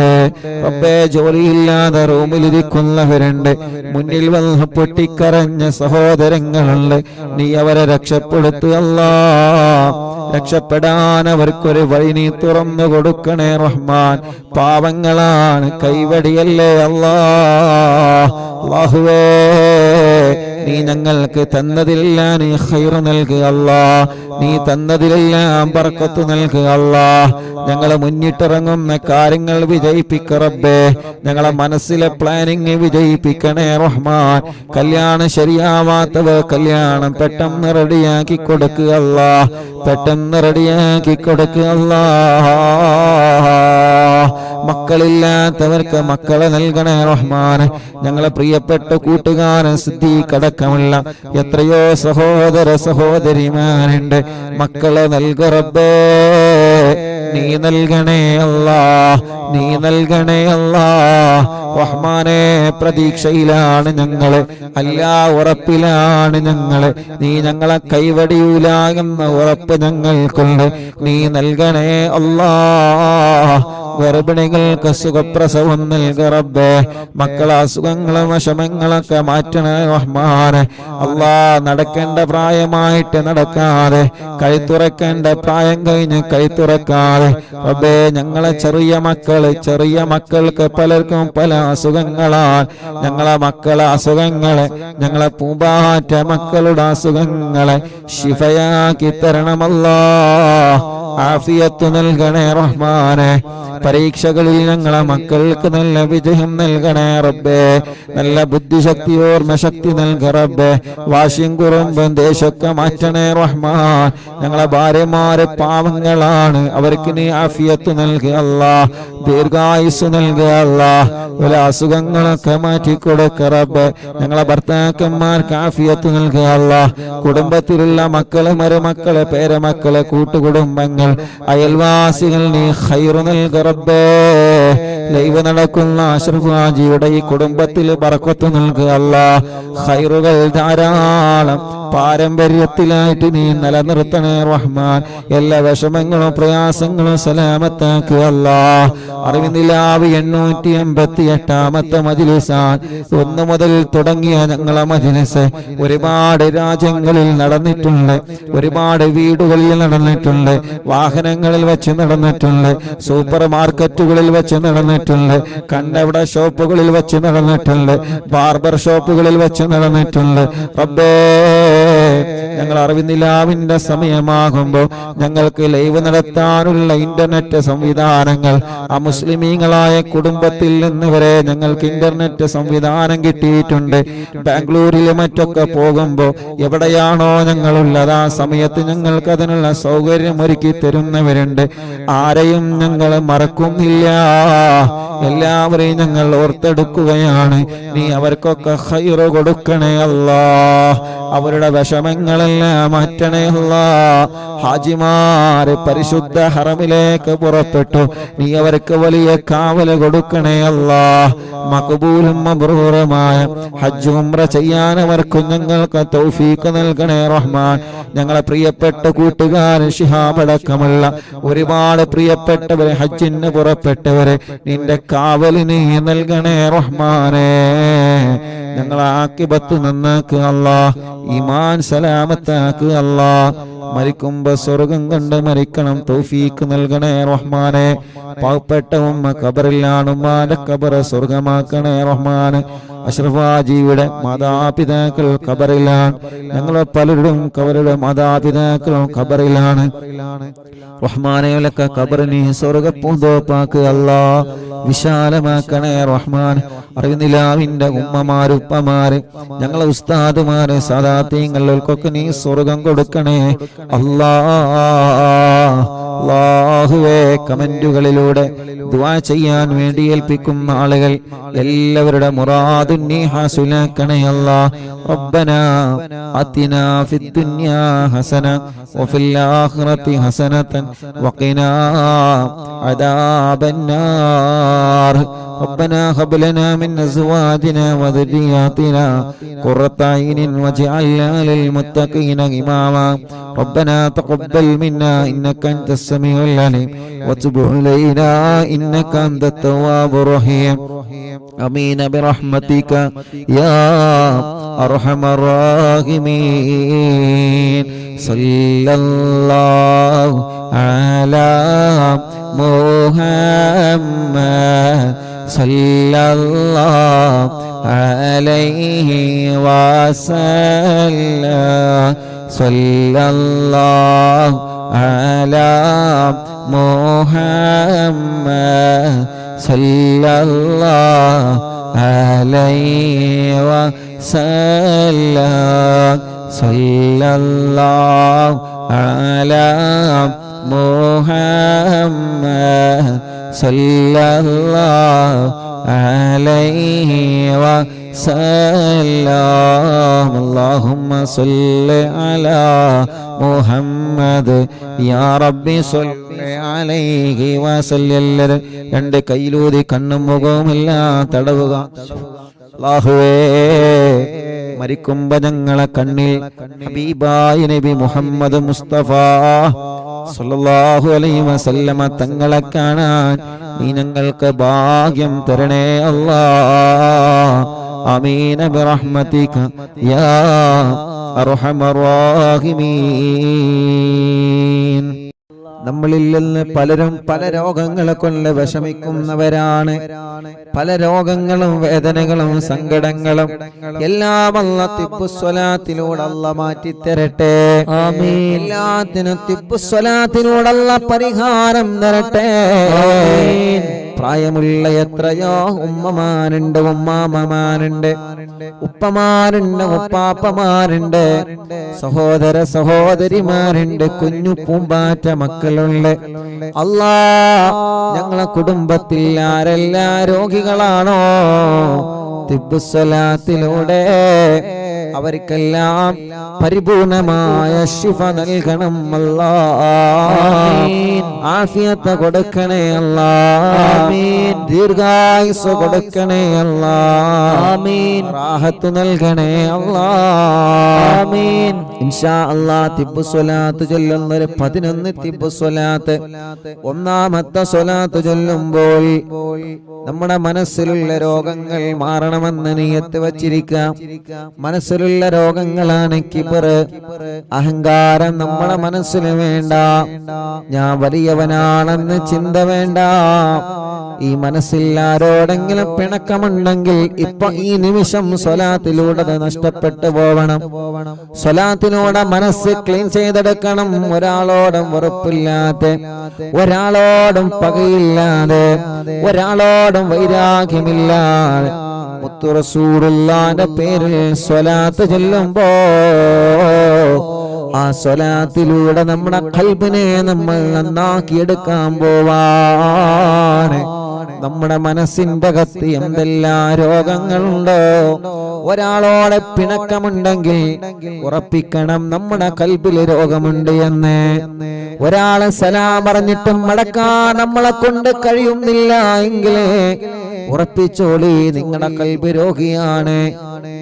റബ്ബേ. ജോലിയില്ലാതെ റൂമിലിരിക്കുന്നവരുണ്ട്. മുന്നിൽ വന്ന് പൊട്ടിക്കരഞ്ഞ സഹോദരങ്ങളുണ്ട്. നീ അവരെ രക്ഷപ്പെടുത്തുക അല്ലാ. രക്ഷപ്പെടാൻ അവർക്കൊരു വഴി നീ തുറന്നു കൊടുക്കണേ റഹ്മാൻ. പാവങ്ങളാണ്, കൈവടിയല്ലേ അല്ലാ. അല്ലാഹുവേ, നീ ഞങ്ങൾക്ക് തന്നതിലെല്ലാം നീ ഖൈർ നൽകുക അല്ലാ. നീ തന്നതിലെല്ലാം ബർക്കത്ത് നൽകുക അല്ലാ. ഞങ്ങളെ മുന്നിട്ടിറങ്ങുന്ന കാര്യങ്ങൾ വിജയിപ്പിക്ക റബ്ബേ. ഞങ്ങളെ മനസ്സിലെ പ്ലാനിങ് വിജയിപ്പിക്കണേ റഹ്മാൻ. കല്യാണം ശരിയാവാത്തവർ കല്യാണം പെട്ടെന്ന് റെഡിയാക്കി കൊടുക്കുക അല്ലാ, പെട്ടെന്ന് റെഡിയാക്കി കൊടുക്കുക അല്ലാ. മക്കളില്ലാത്തവർക്ക് മക്കളെ നൽകണേ റഹ്മാൻ. ഞങ്ങളെ പ്രിയപ്പെട്ട കൂട്ടുകാരൻ സിദ്ദീഖ് അടക്കമുള്ള എത്രയോ സഹോദര സഹോദരിമാരുണ്ട്. മക്കളെ നൽക റബ്ബേ. നീ നൽകണേ അല്ലാ, നീ നൽകണേ അല്ലാ. റഹ്മാനെ, പ്രതീക്ഷയിലാണ് ഞങ്ങള്, അല്ലാ ഉറപ്പിലാണ് ഞങ്ങള്. നീ ഞങ്ങളെ കൈവടിയൂല എന്ന ഉറപ്പ് ഞങ്ങൾക്കുണ്ട്. നീ നൽകണേ അല്ലാ. ഗർഭിണികൾക്ക് സുഖപ്രസവം നൽക റബ്ബേ. മക്കളെ അസുഖങ്ങളും വിഷമങ്ങളൊക്കെ മാറ്റണേ റഹ്മാനെ. അല്ലാ, നടക്കേണ്ട പ്രായമായിട്ട് നടക്കാതെ, കൈത്തുറക്കേണ്ട പ്രായം കഴിഞ്ഞ് കൈത്തുറക്കാതെ റബ്ബേ, ഞങ്ങളെ ചെറിയ മക്കൾക്ക് പലർക്കും പല അസുഖങ്ങളാണ്. ഞങ്ങളെ മക്കളെ അസുഖങ്ങളെ, ഞങ്ങളെ പൂമ്പാറ്റ മക്കളുടെ അസുഖങ്ങളെ ശിഫയാക്കി തരണമല്ലാ. ആഫിയത്ത് നൽകണേ റഹ്മാനെ. പരീക്ഷകളിൽ ഞങ്ങളെ മക്കൾക്ക് നല്ല വിജയം നൽകണേ റബ്ബേ. നല്ല ബുദ്ധിശക്തി, ഓർമ്മശക്തി നൽക റബ്ബേ. വാശിയും കുറുമ്പും ദേശമൊക്കെ മാറ്റണേ റഹ്മാൻ. ഞങ്ങളെ ഭാര്യമാരെ പാവങ്ങളാണ്, അവർക്ക് നീ ആഫിയത്ത് നൽകുക അല്ലാ. ദീർഘായുസ് നൽകുക അല്ലാഹ്. വല്ല അസുഖങ്ങളൊക്കെ മാറ്റിക്കൊടുക്ക റബ്ബേ. ഞങ്ങളെ ഭർത്താക്കന്മാർക്ക് ആഫിയത്ത് നൽകുക അല്ലാഹ്. കുടുംബത്തിലുള്ള മക്കള്, മരുമക്കള്, പേരമക്കള്, കൂട്ടുകുടുംബങ്ങൾ, അയൽവാസികൾ നീ ഖൈറ് നൽകുക റബ്ബേ. ലൈവ് നടക്കുന്ന അഷ്റഫ് ഹാജിയുടെ ഈ കുടുംബത്തിൽ ബർക്കത്ത് നൽകുക അല്ലാഹ്. ഖൈറുകൾ ധാരാളം പാരമ്പര്യത്തിലായിട്ട് നീ നിലനിർത്തണേ റഹ്മാൻ. എല്ലാ വിഷമങ്ങളും പ്രയാസങ്ങളും സലാമത്താക്കുക അല്ലാഹ്. അറിവിനിലാവ് 888 മജ്‌ലിസാണ്. 1 മുതൽ തുടങ്ങിയ ഞങ്ങളെ മജ്‌ലിസ് ഒരുപാട് രാജ്യങ്ങളിൽ നടന്നിട്ടുണ്ട്, ഒരുപാട് വീടുകളിൽ നടന്നിട്ടുണ്ട്, വാഹനങ്ങളിൽ വെച്ച് നടന്നിട്ടുണ്ട്, സൂപ്പർ മാർക്കറ്റുകളിൽ വെച്ച് നടന്നിട്ടുണ്ട്, കണ്ണവിട ഷോപ്പുകളിൽ വെച്ച് നടന്നിട്ടുണ്ട്, ബാർബർ ഷോപ്പുകളിൽ വെച്ച് നടന്നിട്ടുണ്ട്. റബ്ബേ, ഞങ്ങൾ അറിവിനിലാവിന്റെ സമയമാകുമ്പോൾ ഞങ്ങൾക്ക് ലൈവ് നടത്താനുള്ള ഇന്റർനെറ്റ് സംവിധാനങ്ങൾ മുസ്ലിമീങ്ങളായ കുടുംബത്തിൽ നിന്ന് വരെ ഞങ്ങൾക്ക് ഇന്റർനെറ്റ് സംവിധാനം കിട്ടിയിട്ടുണ്ട്. ബാംഗ്ലൂരിൽ മറ്റൊക്കെ പോകുമ്പോൾ എവിടെയാണോ ഞങ്ങളുള്ളത് ആ സമയത്ത് ഞങ്ങൾക്ക് അതിനുള്ള സൗകര്യം ഒരുക്കി തരുന്നവരുണ്ട്. ആരെയും ഞങ്ങൾ മറക്കുന്നില്ല, എല്ലാവരെയും ഞങ്ങൾ ഓർത്തെടുക്കുകയാണ്. നീ അവർക്കൊക്കെ ഖൈറ് കൊടുക്കണേ അല്ലാഹ്. അവരുടെ വിഷമങ്ങളെല്ലാം മാറ്റണേ അല്ലാഹ്. ഹാജിമാരെ പരിശുദ്ധ ഹറമിലേക്ക് പുറപ്പെട്ടു, നീ അവർക്ക് വലിയ കാവല് കൊടുക്കണേ അല്ലാഹ്. മഖബൂലും മബ്റൂറുമായ ഹജ്ജ് ഉംറ ചെയ്യാൻ അവർക്ക് ഞങ്ങൾക്ക് തൗഫീഖ് നൽകണേ റഹ്മാൻ. ഞങ്ങളെ പ്രിയപ്പെട്ട കൂട്ടുകാരൻ ശിഹാബ് അടക്കമുള്ള ഒരുപാട് പ്രിയപ്പെട്ടവരെ ഹജ്ജിന് പുറപ്പെട്ടവരെ നിന്റെ കാവല് നീ നൽകണേ റഹ്മാനേ. ഞങ്ങളെ ആക്കിബത്ത് നന്നാക്കുക അല്ലാഹ്. ഈമാൻ സലാമത്താക്കുക അല്ലാഹ്. മരിക്കുമ്പോ സ്വർഗം കണ്ട് മരിക്കണം തൗഫീഖ് നൽകണേ റഹ്മാനെ. പാവപ്പെട്ട ഉമ്മ ഖബറിലാണ്, ഉമ്മാന്റെ ഖബറ് സ്വർഗമാക്കണേ റഹ്മാനെ. അഷ്റഫ് ഹാജിയുടെ മാതാപിതാക്കൾ ഖബറിലാണ്, ഞങ്ങൾ പലരുടെയും അവരുടെ മാതാപിതാക്കളും ഖബറിലാണ് റഹ്മാനെ. ലക ഖബറിനെ സ്വർഗപ്പൂന്തോപ്പാക്കുക അല്ലാഹ്. വിശാലമാക്കണേ റഹ്മാൻ. അറിവിനിലാവിന്റെ ഉമ്മമാര്, ഉപ്പമാര്, ഞങ്ങളെ ഉസ്താദുമാര്, സാദാത്യങ്ങൾക്കൊക്കെ നീ സ്വർഗം കൊടുക്കണേ അല്ലാഹുവേ. കമന്റുകളിലൂടെ ദുആ ചെയ്യാൻ വേണ്ടി ഏൽപ്പിക്കുന്ന ആളുകൾ എല്ലാവരുടെ മുറാദും നീ ഹാസിലാക്കണേ അല്ലാഹ്. റബ്ബനാ ആതിനാ ഫിദ് ദുനിയാ ഹസന വഫിൽ ആഖിറതി ഹസനതൻ വഖിനാ അദാബന്നാർ. ربنا هب لنا من أزواجنا وذرياتنا قرة أعين واجعلنا للمتقين إماما. ربنا تقبل منا إنك أنت السميع العليم وتب علينا إنك أنت التواب الرحيم. آمين برحمتك يا أرحم الراحمين. صلى الله على محمد صلى الله عليه وسلم. صلى الله على محمد صلى الله عليه وسلم. صلى الله على محمد صلى الله عليه وسلم. اللهم صل على محمد يا ربي صل عليه وسلم. രണ്ട് കൈയിലൂതി കണ്ണും മുഖവുമെല്ലാം തടവുക. അല്ലാഹുവേ, മരിക്കുമ്പോ ഞങ്ങളെ കണ്ണിൽ ഹബീബായ നബി മുഹമ്മദ് മുസ്തഫ സല്ലല്ലാഹു അലൈഹി വസല്ലമ തങ്ങളെ കാണാൻ നീ ഞങ്ങൾക്ക് ഭാഗ്യം തരണേ അല്ലാഹ്. ആമീൻ ബിറഹ്മതിക യാ അർഹമർ റഹീമീൻ. നമ്മളിൽ നിന്ന് പലരും പല രോഗങ്ങളെ കൊണ്ട് വിഷമിക്കുന്നവരാണ്. പല രോഗങ്ങളും വേദനകളും സങ്കടങ്ങളും എല്ലാം അല്ലാഹ് തിബ്ബുസ്വലാത്തിലൂടെ അല്ലാഹ് മാറ്റിത്തരട്ടെ. ആമീൻ. എല്ലാത്തിനും തിബ്ബുസ്വലാത്തിലൂടെ അല്ലാഹ് പരിഹാരം തരട്ടെ. ആമീൻ. പ്രായമുള്ള എത്രയോ ഉമ്മമാരുണ്ട്, ഉമ്മാമ്മമാരുണ്ട്, ഉപ്പമാരുണ്ട്, ഉപ്പാപ്പമാരുണ്ട്, സഹോദര സഹോദരിമാരുണ്ട്, കുഞ്ഞു പൂമ്പാറ്റ മക്കളുണ്ട്. അല്ലാ, ഞങ്ങളെ കുടുംബത്തിൽ ആരെല്ലാം രോഗികളാണോ തിബ്ബുസ്സലാത്തിലൂടെ അവർക്കെല്ലാം പരിപൂർണമായ ശിഫ നൽകണം അല്ലാ. ആഫിയത്ത് കൊടുക്കണേ അല്ലാ. ദീർഘായുസ് കൊടുക്കണേ അല്ലാ. റാഹത്ത് നൽകണേ അല്ലാ. ഇൻഷാ അല്ലാ തിബ്ബുസ്സലാത്ത് ചൊല്ലുന്നൊരു 11 തിബ്ബുസ്സലാത്ത്, ഒന്നാമത്തെ സ്വലാത്ത് ചൊല്ലുമ്പോൾ നമ്മുടെ മനസ്സിലുള്ള രോഗങ്ങൾ മാറണമെന്ന് നിയത്ത് വച്ചിരിക്കാം. മനസ്സിലുള്ള രോഗങ്ങളാണ് കിബർ, അഹങ്കാരം. നമ്മുടെ മനസ്സിന് വേണ്ട. ഞാൻ വലിയവനാണെന്ന് ചിന്ത വേണ്ട. ഈ മനസ്സിൽ ആരോടെങ്കിലും പിണക്കമുണ്ടെങ്കിൽ ഇപ്പൊ ഈ നിമിഷം സ്വലാത്തിലൂടെ നഷ്ടപ്പെട്ടു പോവണം. സ്വലാത്തിലൂടെ മനസ്സ് ക്ലീൻ ചെയ്തെടുക്കണം. ഒരാളോടും വെറുപ്പില്ലാതെ, ഒരാളോടും പകയില്ലാതെ, ഒരാളോടും വൈരാഗ്യമില്ലാതെ മുത്തു റസൂലുള്ളാഹിന്റെ പേരിൽ സ്വലാത്ത് ചൊല്ലുമ്പോ ആ സ്വലാത്തിലൂടെ നമ്മുടെ ഖൽബിനെ നമ്മൾ നന്നാക്കിയെടുക്കാൻ പോവാണ്. നമ്മുടെ മനസ്സിന്റെ അകത്ത് എന്തെല്ലാം രോഗങ്ങളുണ്ടോ, ഒരാളോടെ പിണക്കമുണ്ടെങ്കിൽ ഉറപ്പിക്കണം നമ്മുടെ ഖൽബിൽ രോഗമുണ്ട് എന്ന്. ഒരാളെ സലാം പറഞ്ഞിട്ടും മടക്കാൻ നമ്മളെ കൊണ്ട് കഴിയുന്നില്ല എങ്കിൽ ഉറപ്പിച്ചോളി, നിങ്ങളുടെ ഖൽബ് രോഗിയാണ്.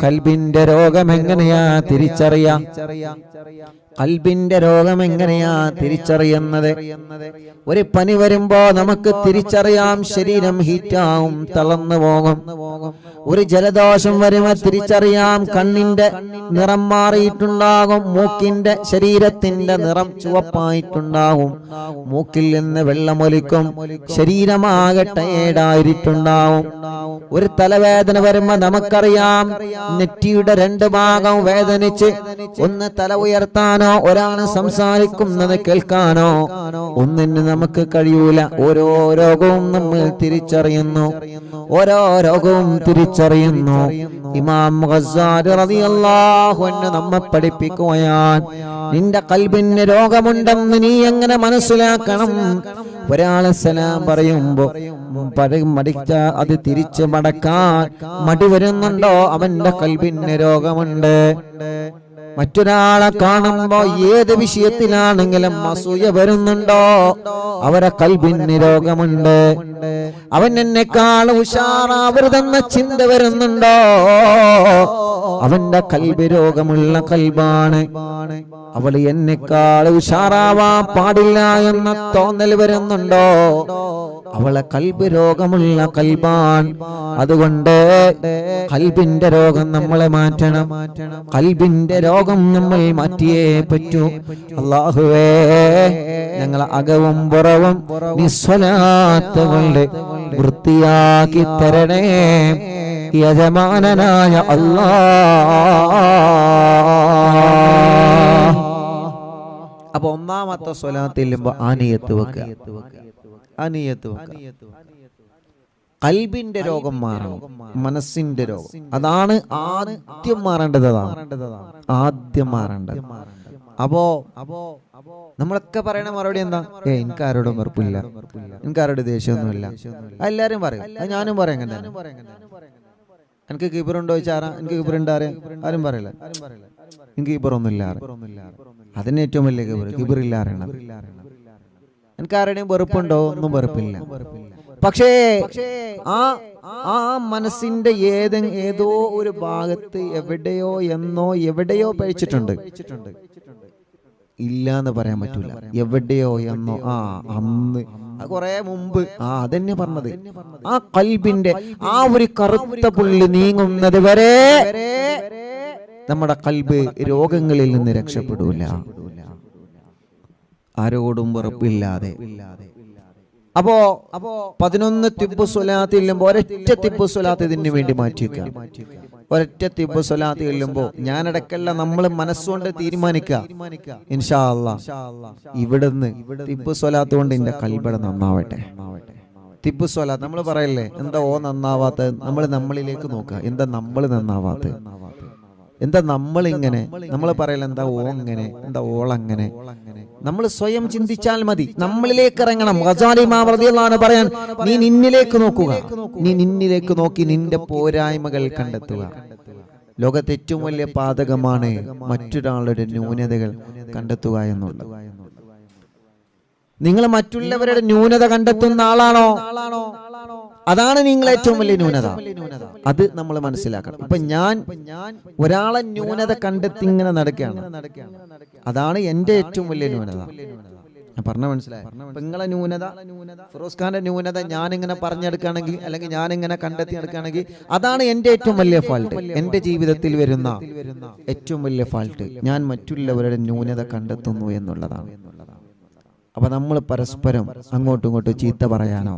ഖൽബിന്റെ രോഗം എങ്ങനെയാ തിരിച്ചറിയാം? ഖൽബിന്റെ രോഗം എങ്ങനെയാ തിരിച്ചറിയുന്നത്? ഒരു പനി വരുമ്പോ നമുക്ക് തിരിച്ചറിയാം, ശരീരം ഹീറ്റാവും, തളർന്നു പോകും. ഒരു ജലദോഷം വരുമ്പോ തിരിച്ചറിയാം, കണ്ണിന്റെ നിറം മാറിയിട്ടുണ്ടാകും, മൂക്കിന്റെ ശരീരത്തിന്റെ നിറം ചുവപ്പായിട്ടുണ്ടാകും, മൂക്കിൽ നിന്ന് വെള്ളമൊലിക്കും, ശരീരമാകെ ടയേർഡായിട്ടുണ്ടാവും. ഒരു തലവേദന വരുമ്പോ നമുക്കറിയാം, നെറ്റിയുടെ 2 ഭാഗം വേദനിച്ച് ഒന്ന് തല ഉയർത്താനോ ഒരാൾ സംസാരിക്കുന്നത് കേൾക്കാനോ ഒന്നിന് നമുക്ക് കഴിയൂല. ഓരോ രോഗവും നമ്മൾ തിരിച്ചറിയുന്നു, ഓരോ രോഗവും തിരിച്ചറിയുന്നു. ഇമാം ഗസ്സാലി റളിയല്ലാഹു അൻഹു നമ്മെ പഠിപ്പിക്കുകയാണ്, നിന്റെ ഖൽബിന് രോഗമുണ്ടെന്ന് നീ എങ്ങനെ മനസ്സിലാക്കണം? ഒരാളെ സലാം പറയുമ്പോ മടിച്ച അത് തിരിച്ച് മടക്കാൻ മടി വരുന്നുണ്ടോ, അവന്റെ ഖൽബിന് രോഗമുണ്ട്. മറ്റൊരാളെ കാണുമ്പോ ഏത് വിഷയത്തിലാണെങ്കിലും അസൂയ വരുന്നുണ്ടോ, അവരെ ഖൽബിന് രോഗമുണ്ട്. അവൻ എന്നെക്കാൾ ഉഷാറാവരുതെന്ന ചിന്ത വരുന്നുണ്ടോ, അവന്റെ ഖൽബ് രോഗമുള്ള ഖൽബാണ്. അവൾ എന്നെക്കാൾ ഉഷാറാവാൻ പാടില്ല എന്ന തോന്നൽ വരുന്നുണ്ടോ, അവളെ ഖൽബ് രോഗമുള്ള ഖൽബാൻ. അതുകൊണ്ട് ഖൽബിന്റെ രോഗം നമ്മളെ മാറ്റണം. ഖൽബിന്റെ രോഗം നമ്മൾ മാറ്റിയേ പറ്റൂ. അല്ലാഹുവേ, ഞങ്ങളെ അകവും പുറവും നിസ്വലാത്ത് കൊണ്ട് വൃത്തിയാക്കി തരണേ യജമാനനായ അല്ലാഹ്. അപ്പൊ ഒന്നാമത്തെ സ്വലാത്ത് ചെല്ലുമ്പോ ആനിയത്ത് വെക്കുക. ഖൽബിന്റെ രോഗം മാറണം, മനസ്സിന്റെ രോഗം. അതാണ് ആദ്യം മാറേണ്ടത്. ആദ്യം മാറേണ്ടത്. അപ്പോ നമ്മളൊക്കെ പറയണ മറുപടി എന്താ? എനിക്ക് ആരോടും വെറുപ്പില്ല, എനിക്ക് ആരോട് ദേഷ്യമൊന്നുമില്ല. എല്ലാരും പറയും, ഞാനും പറയാം. എനിക്ക് കിബറുണ്ടോ ചോദിച്ചാറാ, എനിക്ക് കിബറുണ്ട് ആരും പറയില്ല. എനിക്ക് കിബറൊന്നുമില്ല. അതിന് ഏറ്റവും വലിയ കിബറില്ല അറിയണം. എനിക്ക് ആരുടെയും വെറുപ്പുണ്ടോ? ഒന്നും വെറുപ്പില്ല. പക്ഷേ ആ മനസ്സിന്റെ ഏതോ ഒരു ഭാഗത്ത് എവിടെയോ പഴിച്ചിട്ടുണ്ട്. ഇല്ല എന്ന് പറയാൻ പറ്റൂല. എവിടെയോ എന്നോ അന്ന് കുറെ മുമ്പ് അതെന്നെ പറഞ്ഞത്. ആ ഖൽബിന്റെ ആ ഒരു കറുത്ത പുള്ളി നീങ്ങുന്നത് വരെ നമ്മുടെ ഖൽബ് രോഗങ്ങളിൽ നിന്ന് രക്ഷപ്പെടൂല. ആരോടും വെറുപ്പില്ലാതെ. അപ്പോ 11 തിബ്ബു സ്വലാത്ത് ചെല്ലുമ്പോ ഒരൊറ്റ തിബ്ബു സ്വലാത്ത് ഇതിന് വേണ്ടി മാറ്റിവെക്കാം. ഒരൊറ്റ തിബ്ബു സ്വലാത്ത് ചെല്ലുമ്പോ ഞാനിടക്കല്ല നമ്മൾ മനസ്സുകൊണ്ട് തീരുമാനിക്കുക, ഇൻഷാ അല്ലാഹ് ഇവിടുന്ന് തിബ്ബു സ്വലാത്ത് കൊണ്ട് എന്റെ ഖൽബ് നന്നാവട്ടെ. തിബ് സ്വലാത്ത് നമ്മൾ പറയല്ലേ, എന്താ ഓ നന്നാവാത്ത? നമ്മൾ നമ്മളിലേക്ക് നോക്കുക, എന്താ നമ്മൾ നന്നാവാത്ത? എന്താ നമ്മളിങ്ങനെ? നമ്മൾ പറയല എന്താ ഓ അങ്ങനെ, എന്താ ഓളങ്ങനെ? നമ്മൾ സ്വയം ചിന്തിച്ചാൽ മതി, നമ്മളിലേക്ക് ഇറങ്ങണം. ഗസാലി ഇമാം റളിയല്ലാഹു അൻഹു പറയാൻ, നീ നിന്നിലേക്ക് നോക്കുക, നീ നിന്നിലേക്ക് നോക്കി നിന്റെ പോരായ്മകൾ കണ്ടെത്തുക. ലോകത്തെ ഏറ്റവും വലിയ പാതകമാണ് മറ്റൊരാളുടെ ന്യൂനതകൾ കണ്ടെത്തുക എന്നുള്ളത്. നിങ്ങൾ മറ്റുള്ളവരുടെ ന്യൂനത കണ്ടെത്തുന്ന ആളാണോ? അതാണ് നിങ്ങൾ ഏറ്റവും വലിയ ന്യൂനത. അത് നമ്മൾ മനസ്സിലാക്കണം. ഇപ്പൊ ഞാൻ ഒരാളെ ന്യൂനത കണ്ടെത്തി ഇങ്ങനെ നടക്കുകയാണ്, അതാണ് എന്റെ ഏറ്റവും വലിയ ന്യൂനത. ഞാൻ പറഞ്ഞ മനസ്സിലായി? നിങ്ങളെ ന്യൂനത, ഫിറോസ് ഖാന്റെ ന്യൂനത ഞാനിങ്ങനെ പറഞ്ഞെടുക്കുകയാണെങ്കിൽ, അല്ലെങ്കിൽ ഞാനിങ്ങനെ കണ്ടെത്തി എടുക്കുകയാണെങ്കിൽ, അതാണ് എന്റെ ഏറ്റവും വലിയ ഫാൾട്ട്. എന്റെ ജീവിതത്തിൽ വരുന്ന ഏറ്റവും വലിയ ഫാൾട്ട് ഞാൻ മറ്റുള്ളവരുടെ ന്യൂനത കണ്ടെത്തുന്നു എന്നുള്ളതാണ്. അപ്പൊ നമ്മൾ പരസ്പരം അങ്ങോട്ടും ഇങ്ങോട്ടും ചീത്ത പറയാനോ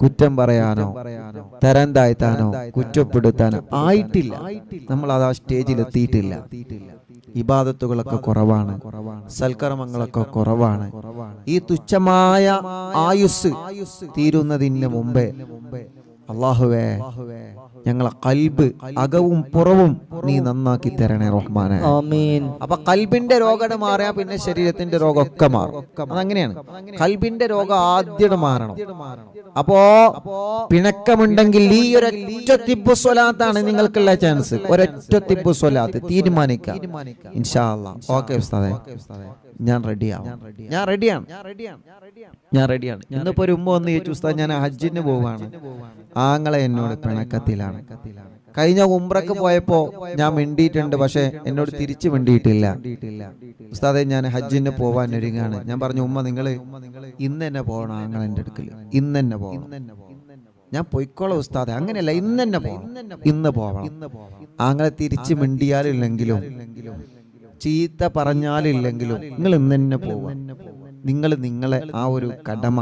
കുറ്റം പറയാനോ തരം താഴ്ത്താനോ കുറ്റപ്പെടുത്താനോ ആയിട്ടില്ല. നമ്മൾ അത് ആ സ്റ്റേജിൽ എത്തിയിട്ടില്ല. ഇബാദത്തുകളൊക്കെ കുറവാണ്, സൽക്കർമ്മങ്ങളൊക്കെ കുറവാണ്. ഈ തുച്ഛമായ ആയുസ് തീരുന്നതിന് മുമ്പേ അല്ലാഹുവേ ഞങ്ങളെ ഖൽബ് അകവും പുറവും നീ നന്നാക്കി തരണേ റഹ്മാനെ. ആമീൻ. അപ്പൊ ഖൽബിന്റെ രോഗം മാറിയാ പിന്നെ ശരീരത്തിന്റെ രോഗമൊക്കെ മാറും. അതങ്ങനെയാണ്. ഖൽബിന്റെ രോഗം ആദ്യം മാറണം. അപ്പോ പിണക്കമുണ്ടെങ്കിൽ ഈ ഒരൊറ്റ തിബ്ബു സ്വലാത്താണ് നിങ്ങൾക്കുള്ള ചാൻസ്. ഒരൊറ്റ തിബ്ബു സ്വലാത്ത് തീരുമാനിക്കാം. ഇൻഷാ അല്ലാഹ്. ഓക്കേ ഉസ്താദേ, ഞാൻ റെഡിയാണ്. ഇന്നിപ്പോ ഒരു ഉമ്മ വന്ന് ചോദിച്ചു, ഉസ്താദ് ഞാൻ ഹജ്ജിന് പോവാണ്, ആങ്ങളെ എന്നോട് പിണക്കത്തിലാണ്. കഴിഞ്ഞ ഉംറക്ക് പോയപ്പോ ഞാൻ മിണ്ടിയിട്ടുണ്ട്, പക്ഷെ എന്നോട് തിരിച്ചു മിണ്ടിയിട്ടില്ല. ഉസ്താദെ ഞാൻ ഹജ്ജിന് പോവാൻ ഒരുങ്ങാണ്. ഞാൻ പറഞ്ഞു, ഉമ്മ നിങ്ങള് ഇന്ന് തന്നെ പോകണം, ആങ്ങളെന്റെ അടുക്കല് ഇന്ന് തന്നെ പോകണം. ഞാൻ പൊയ്ക്കോളാം ഉസ്താദെ. അങ്ങനെയല്ല, ഇന്ന് തന്നെ പോകണം, ഇന്ന് പോകണം. ആങ്ങളെ തിരിച്ചു മിണ്ടിയാലില്ലെങ്കിലും ചീത്ത പറഞ്ഞാലില്ലെങ്കിലും നിങ്ങൾ ഇന്ന് തന്നെ പോവാ. നിങ്ങൾ നിങ്ങളെ ആ ഒരു കടമ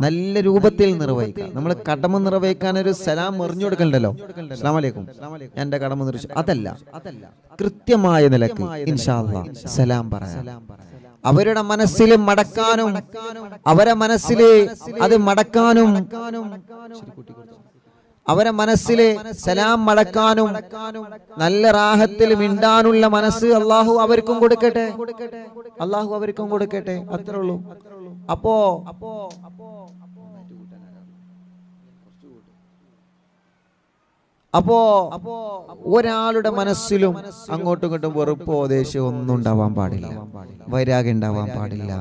നല്ല രൂപത്തിൽ നിർവഹിക്കുക. നമ്മൾ കടമ നിർവഹിക്കാൻ ഒരു സലാം എറിഞ്ഞു കൊടുക്കണ്ടല്ലോ, അസ്സലാമു അലൈക്കും, എന്റെ കടമ നിർവഹിച്ചു, അതല്ല. കൃത്യമായ നിലക്ക് ഇൻഷാ അല്ലാഹ് സലാം പറയാം. അവരുടെ മനസ്സിൽ മടക്കാനും, അവരെ മനസ്സിൽ അത് മടക്കാനും, അവരെ മനസ്സിലെ സലാം മടക്കാനും നല്ല റാഹത്തിൽ മിണ്ടാനുള്ള മനസ്സ് അള്ളാഹു അവർക്കും കൊടുക്കട്ടെ, അള്ളാഹു അവർക്കും കൊടുക്കട്ടെ. അത്രേ ഉള്ളൂ. അപ്പോ ഒരാളുടെ മനസ്സിലും അങ്ങോട്ടും ഇങ്ങോട്ടും വെറുപ്പോ ദേഷ്യമോ ഒന്നും ഉണ്ടാവാൻ പാടില്ല, വൈരാഗ്യം ഉണ്ടാവാൻ പാടില്ല,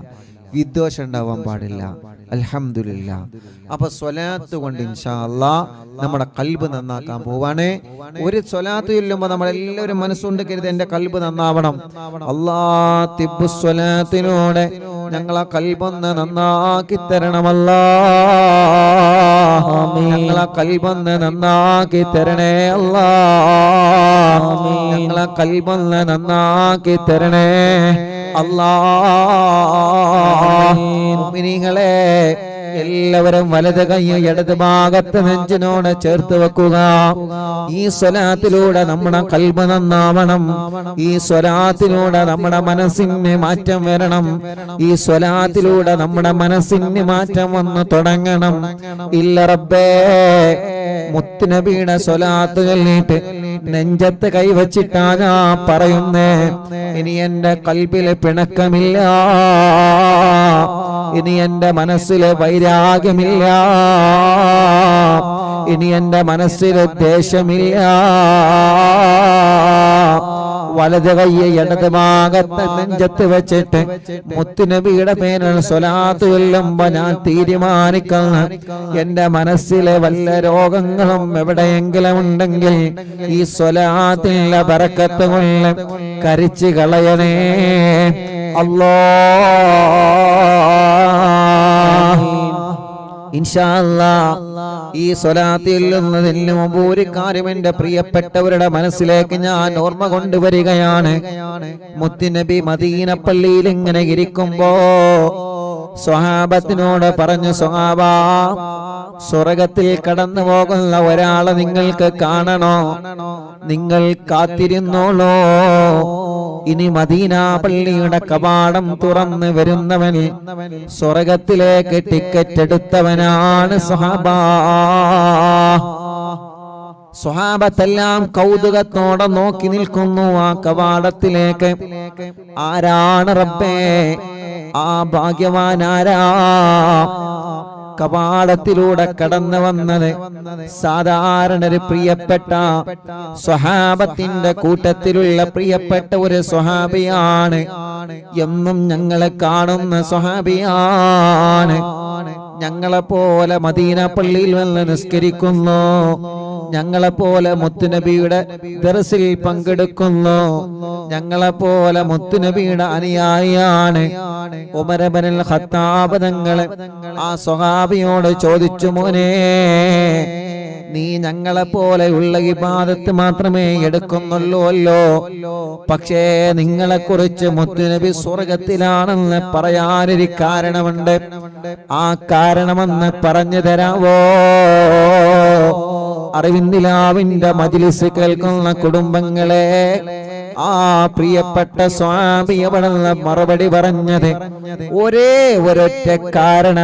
വിദ്വേഷം ഉണ്ടാവാൻ പാടില്ല. അൽഹംദുലില്ലാഹ്. അപ്പൊ സ്വലാത്ത് കൊണ്ട് ഇൻഷാ അല്ലാഹ് നമ്മുടെ ഖൽബ് നന്നാക്കാൻ പോവാണ്. ഒരു സ്വലാത്ത് ചൊല്ലുമ്പോൾ നമ്മളെല്ലാവരും മനസ്സുകൊണ്ട് കരുതി എന്റെ ഖൽബ് നന്നാവണം. അല്ലാഹ് തിബ്ബു സ്വലാത്തിലൂടെ ഞങ്ങളെ ഖൽബൊന്ന് നന്നാക്കി തരണമല്ലാ. ഞങ്ങളെ ഖൽബൊന്ന് നന്നാക്കി തരണേ അല്ലാ. ഞങ്ങളെ ഖൽബൊന്ന് നന്നാക്കി തരണേ അല്ലാ. മുഅ്മിനീങ്ങളെ എല്ലാവരും വലത് കൈ ഇടത് ഭാഗത്ത് നെഞ്ചിനോട് ചേർത്ത് വെക്കുക. ഈ സ്വലാത്തിലൂടെ നമ്മുടെ ഖൽബ് നന്നാവണം. ഈ സ്വലാത്തിലൂടെ നമ്മുടെ മനസ്സിന് മാറ്റം വരണം. ഈ സ്വലാത്തിലൂടെ നമ്മുടെ മനസ്സിന് മാറ്റം വന്ന് തുടങ്ങണം. ഇല്ല റബ്ബേ, മുത്തുനബിയുടെ സ്വലാത്ത് ചൊല്ലിയിട്ട് നെഞ്ചത്ത് കൈവച്ചിട്ടാ ഞാൻ പറയുന്നേ, ഇനി എന്റെ ഖൽബില് പിണക്കമില്ല, ഇനി എന്റെ മനസ്സിലെ വൈരാഗ്യമില്ല, ഇനി എന്റെ മനസ്സിലെ ദേഷ്യമില്ല. വലത് കയ്യെ ഇടത് ഭാഗത്ത് നെഞ്ചത്ത് വെച്ചിട്ട് മുത്തുനബിയുടെ പേരിൽ സ്വലാത്ത് ചൊല്ലുമ്പോ ഞാൻ തീരുമാനിക്കുന്ന എന്റെ മനസ്സിലെ വല്ല രോഗങ്ങളും എവിടെയെങ്കിലും ഉണ്ടെങ്കിൽ ഈ സ്വലാത്തിന്റെ ബറക്കത്ത് കൊണ്ട് കരിച്ചു കളയണേ അല്ലാഹ്. ഇൻഷാ അല്ലാഹ് ഈ സ്വലാത്ത് ചൊല്ലുന്നതിന് മുമ്പ് ഒരു കാര്യം എന്റെ പ്രിയപ്പെട്ടവരുടെ മനസ്സിലേക്ക് ഞാൻ ഓർമ്മ കൊണ്ടുവരികയാണ്. മുത്തുനബി മദീന പള്ളിയിൽ ഇങ്ങനെ ഇരിക്കുമ്പോ സ്വഹാബത്തിനോട് പറഞ്ഞു, സ്വഹാബാ, സ്വർഗത്തിൽ കടന്നു പോകുന്ന ഒരാളെ നിങ്ങൾക്ക് കാണണോ? നിങ്ങൾ കാത്തിരുന്നോളൂ, ഇനി മദീന പള്ളിയുടെ കവാടം തുറന്ന് വരുന്നവൻ സ്വർഗത്തിലേക്ക് ടിക്കറ്റ് എടുത്തവനാണ് സ്വഹാബാ. സ്വഹാബത്തെല്ലാം കൗതുകത്തോടെ നോക്കി നിൽക്കുന്നു ആ കവാടത്തിലേക്ക്. ആരാണ് റബ്ബേ ആ ഭാഗ്യവാനാരാ? കവാടത്തിലൂടെ കടന്നു വന്നത് സാധാരണ ഒരു പ്രിയപ്പെട്ട സ്വഹാബത്തിന്റെ കൂട്ടത്തിലുള്ള പ്രിയപ്പെട്ട ഒരു സ്വഹാബിയാണ്. എന്നും ഞങ്ങളെ കാണുന്ന സ്വഹാബിയാണ്. ഞങ്ങളെപ്പോലെ മദീന പള്ളിയിൽ വന്ന് നിസ്കരിക്കുന്നു, ഞങ്ങളെപ്പോലെ മുത്തുനബിയുടെ ദർസിൽ പങ്കെടുക്കുന്നു, ഞങ്ങളെപ്പോലെ മുത്തുനബിയുടെ അനുയായിയാണ്. ഉമർ ഇബ്നുൽ ഖത്താബ് തങ്ങളെ ആ സ്വഹാബിയോട് ചോദിച്ചു, മോനെ നീ ഞങ്ങളെപ്പോലെയുള്ള ഇബാദത്ത് മാത്രമേ എടുക്കുന്നുള്ളൂല്ലോ, പക്ഷേ നിങ്ങളെ കുറിച്ച് മുത്തുനബി സ്വർഗത്തിലാണെന്ന് പറയാനൊരു കാരണമുണ്ട്. ആ കാരണമെന്ന് പറഞ്ഞു തരാവോ? അറിവിന്ദിലാവിന്റെ മജ്ലിസ് കേൾക്കുന്ന കുടുംബങ്ങളെ, ആ പ്രിയപ്പെട്ട സ്വഹാബി അവിടുന്ന് മറുപടി പറഞ്ഞത് ഒരേ ഒരൊറ്റ കാരണമാണ്.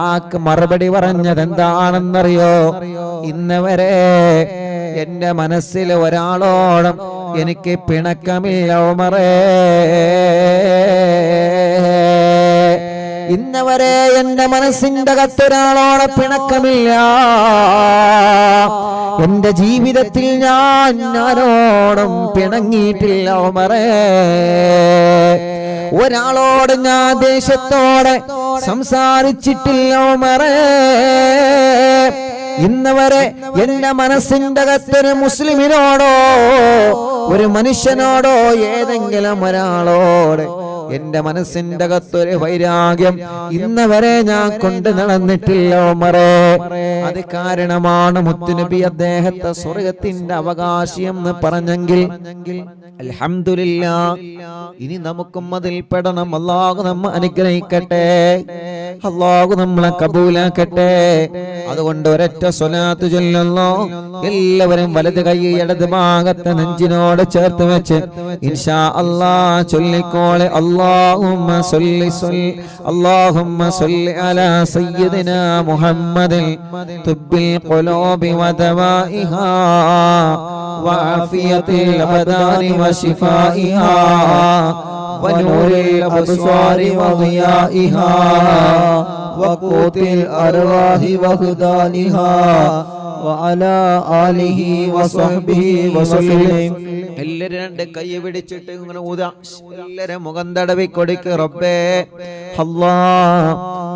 ആ മറുപടി പറഞ്ഞത് എന്താണെന്നറിയോ? ഇന്നവരെ എന്റെ മനസ്സിൽ ഒരാളോടും എനിക്ക് പിണക്കമില്ല ഉമറേ. ഇന്നവരെ എന്റെ മനസ്സിന്റെ അകത്തൊരാളോടെ പിണക്കമില്ല. എന്റെ ജീവിതത്തിൽ ഞാൻ ആരോടും പിണങ്ങിയിട്ടില്ല ഉമറേ. ഒരാളോട് ഞാൻ ദേഷ്യത്തോടെ സംസാരിച്ചിട്ടില്ല ഉമറേ. ഇന്നവരെ എന്റെ മനസ്സിന്റെ അകത്തൊരു മുസ്ലിമിനോടോ ഒരു മനുഷ്യനോടോ ഏതെങ്കിലും ഒരാളോട് എന്റെ മനസ്സിന്റെ അകത്തൊരു വൈരാഗ്യം ഇന്നവരെ ഞാൻ കൊണ്ട് നടന്നിട്ടില്ല ഉമറേ. അത് കാരണമാണ് മുത്തുനബി അദ്ദേഹത്തെ സ്വർഗത്തിന്റെ അവകാശി എന്ന് പറഞ്ഞെങ്കിൽ അൽഹംദുലില്ലാഹ്. ഇനി നമുക്കും അതിൽ പെടണം. അല്ലാഹു നമ്മെ അനുഗ്രഹിക്കട്ടെ, അല്ലാഹു നമ്മളെ കബൂലാക്കട്ടെ. അതുകൊണ്ട് ഒരൊറ്റ സ്വലാത്ത് ചൊല്ലുന്നു. എല്ലാവരും വലത് കൈ ഇടത് ഭാഗത്തെ നെഞ്ചിനോട് ചേർത്ത് വെച്ച് ഇൻഷാ അല്ലാഹ് ചൊല്ലിക്കോളെ. اللهم صل على سيدنا محمد طب القلوب ودوائها وعافية الأبدان وشفائها ونور الأبصار وضيائها وقوت الأرواح وهدانها وعلى آله وصحبه وسلم. എല്ലാരും രണ്ട് കൈ പിടിച്ചിട്ട് ഇങ്ങനെ ഊതാ. എല്ലാരും മുഖം തടവി കൊടുക്ക്. റബ്ബേ അല്ലാഹ്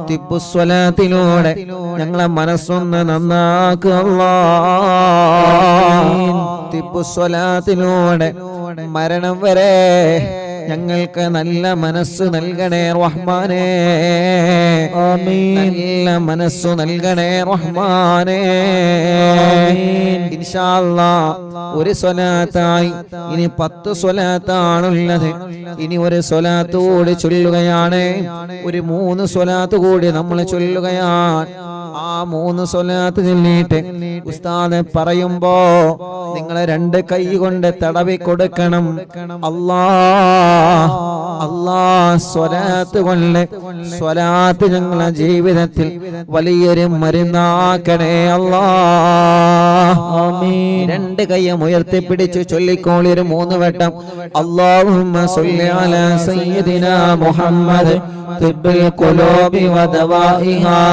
തിബ്ബുസ്വലാത്തിലൂടെ ഞങ്ങളെ മനസ്സൊന്ന് നന്നാക്കുക. അല്ലാഹ് തിബ്ബുസ്വലാത്തിലൂടെ മരണം വരെ ഞങ്ങൾക്ക് നല്ല മനസ്സ് നൽകണേ റഹ്മാനേ. ആമീൻ. നല്ല മനസ്സ് നൽകണേ റഹ്മാനേ. ഇൻഷാ അല്ലാഹ് ഒരു സ്വലാത്തായി ഇനി 10 സ്വലാത്താണുള്ളത്. ഇനി ഒരു സ്വലാത്ത് കൂടി ചൊല്ലുകയാണ്. ഒരു 3 സ്വലാത്ത് കൂടി നമ്മൾ ചൊല്ലുകയാണ്. ആ 3 സ്വലാത്ത് ചൊല്ലിയിട്ട് ഉസ്താദ് പറയുമ്പോ നിങ്ങൾ 2 കൈ കൊണ്ട് തടവി കൊടുക്കണം. അല്ലാഹ് സ്വലാത്ത് കൊണ്ട് സ്വലാത്ത് ഞങ്ങളുടെ ജീവിതത്തിൽ വലിയൊരു മരുന്നാക്കണേ അല്ലാഹ്. ആമീൻ. 2 കൈയും ഉയർത്തിപ്പിടിച്ച് ചൊല്ലിക്കോളി ഒരു 3 വട്ടം. അല്ലാഹുമ്മ സ്വല്ലി അലാ സയ്യിദിനാ മുഹമ്മദ് طب القلوب ودوائها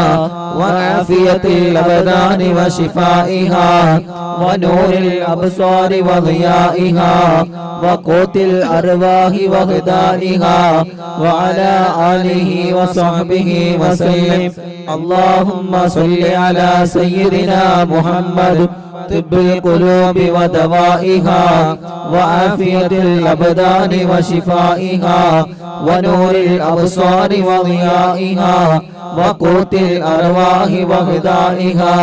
وعافية الأبدان وشفائها ونور الأبصار وضيائها وقوت الأرواح وهدانها وعلى آله وصحبه وسلم. اللهم صل على سيدنا محمد طب القلوب ودوائها وعافية الأبدان وشفائها ونور الأبصار وضيائها وقوت الأرواح وهدائها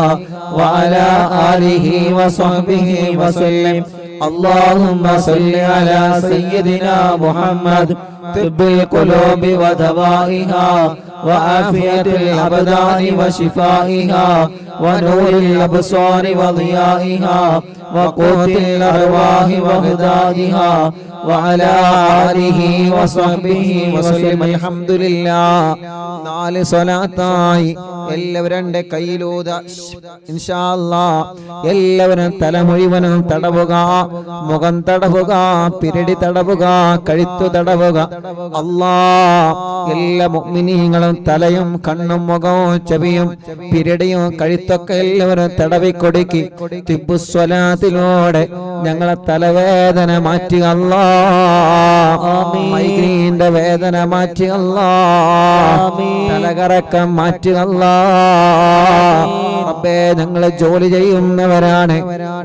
وعلى آله وصحبه وسلم. اللهم صل على سيدنا محمد طب القلوب ودوائها وعافية الأبدان وشفائها ونور الأبصار وضيائها وقوت الأرواح وغدادها وعلى آله وصحبه وسلم الحمد لله. 4 സ്വലാത്തായി എല്ലാവരും കയ്യിലൂത ഇൻഷാ അല്ലാഹ്. എല്ലാവരും തല മുഴുവനും തടവുക, മുഖം തടവുക, പിരടി തടവുക, കഴുത്തു തടവുക. അല്ലാഹ് എല്ലാ മുഅ്മിനീങ്ങളും തലയും കണ്ണും മുഖവും ചെവിയും പിരടിയും കഴുത്തൊക്കെ എല്ലാവരും തടവിക്കൊടുക്കി തിബ്ബുസ്വലാത്തിലൂടെ ഞങ്ങളെ തലവേദന മാറ്റി അല്ലാഹ്. മൈഗ്രീന്റെ വേദന മാറ്റി അല്ലാഹ്. തലകറക്കം മാറ്റി അല്ലാഹ്. റബ്ബേ, ഞങ്ങൾ ജോലി ചെയ്യുന്നവരാണ്.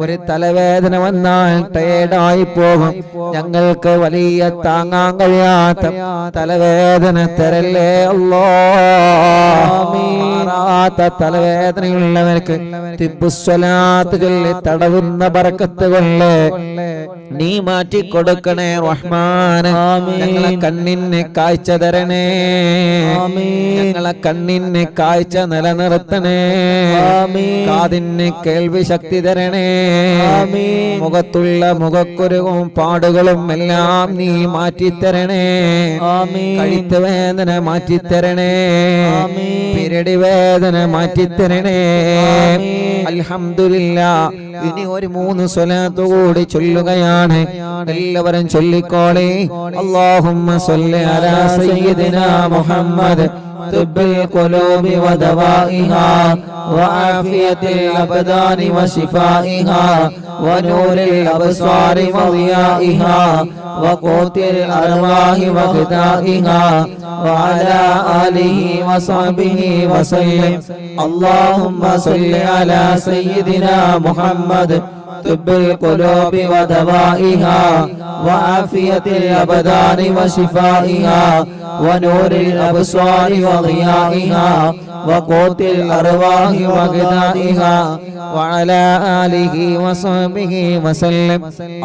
ഒരു തലവേദന വന്നാൽ ടയേർഡായി പോകും. ഞങ്ങൾക്ക് വലിയ താങ്ങാൻ കഴിയാത്ത തലവേദന തരല്ലേ അല്ലാഹ്. തലവേദനയുള്ളവർക്ക് തിബ്ബുസ്വലാത്ത് ചൊല്ലി തടവുന്ന ബറക്കത്ത് കൊണ്ട് നീ മാറ്റി കൊടുക്കണേ റഹ്മാൻ. ഞങ്ങളെ കണ്ണിന് കാഴ്ച തരണേ, ഞങ്ങളെ കണ്ണിന് കാഴ്ച നിലനിർത്തണേ, കാതിന് കേൾവി ശക്തി തരണേ, മുഖത്തുള്ള മുഖക്കുരുവും പാടുകളും എല്ലാം നീ മാറ്റിത്തരണേ, കഴുത്ത് വേദന മാറ്റിത്തരണേ, പിരടി വേദന മാറ്റിത്തരണേ. അൽഹംദുലില്ലാഹ്. ഇനി ഒരു 3 സ്വലാത്ത് കൂടി ചൊല്ലുകയാണ്. എല്ലാവരും ചൊല്ലിക്കോളേ. അല്ലാഹുമ്മ സ്വല്ലി അലാ സയ്യിദിനാ മുഹമ്മദ് طب القلوب ودوائها وعافية الأبدان وشفائها ونور الأبصار وضيائها وقوت الأرواح وغذائها وعلى آله وصحبه وسلم. اللهم صل على سيدنا محمد طب القلوب ودوائها وعافية الأبدان وشفائها ونور الأبصار وضيائها وقوت الأرواح وغذائها وعلى آله وصحبه وسلم.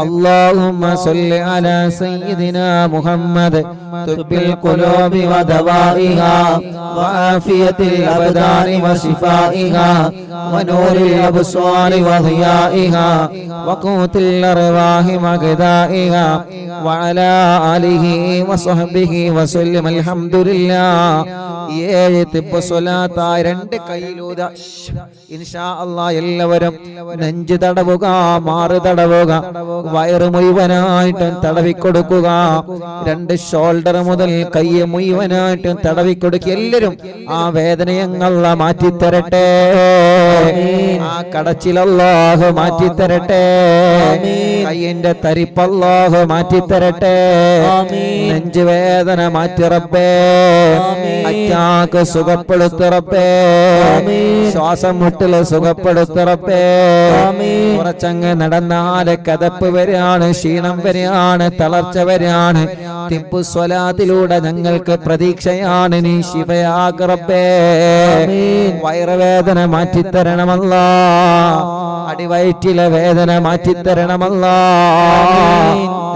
اللهم صل على سيدنا محمد طب القلوب ودوائها وعافية الأبدان وشفائها ونور الأبصار وضيائها وقوت الأرواح وغذائها وعلى آله وصحبه وسلم. الحمد لله. 7 തിബ്ബ് സ്വലാത്തായി 2 കൈയിലൂത ഇൻഷാ അല്ലാഹ്. എല്ലാവരും നെഞ്ച് തടവുക, മാറ് തടവുക, വയറ് മുഴുവനായിട്ടും തടവിക്കൊടുക്കുക. 2 ഷോൾഡർ മുതൽ കൈ മുഴുവനായിട്ടും തടവിക്കൊടുക്കുക. എല്ലാവരും ആ വേദനയങ്ങള മാറ്റിത്തരട്ടെ, ആ കടച്ചിലല്ലാഹു മാറ്റിത്തരട്ടെ, കയ്യിന്റെ തരിപ്പല്ലാഹു മാറ്റിത്തരട്ടെ, നെഞ്ച് വേദന മാറ്റി റബ്ബേ, അറ്റാക്ക് സുഖപ്പെടുത്തു റബ്ബേ, ശ്വാസം മുട്ടല് സുഖപ്പെടുത്തു റബ്ബേ. കുറച്ചങ്ങ് നടന്നാല് കതപ്പ് വരെയാണ്, ക്ഷീണം വരെയാണ്, തളർച്ച വരെയാണ്. തിബ്ബു സ്വലാത്തിലൂടെ ഞങ്ങൾക്ക് പ്രതീക്ഷയാണ്. നീ ശിഫയാക്ക് റബ്ബേ. വയറുവേദന മാറ്റിത്തരണമല്ലാ, അടിവയറ്റിലെ വേദന മാറ്റിത്തരണമല്ലാ.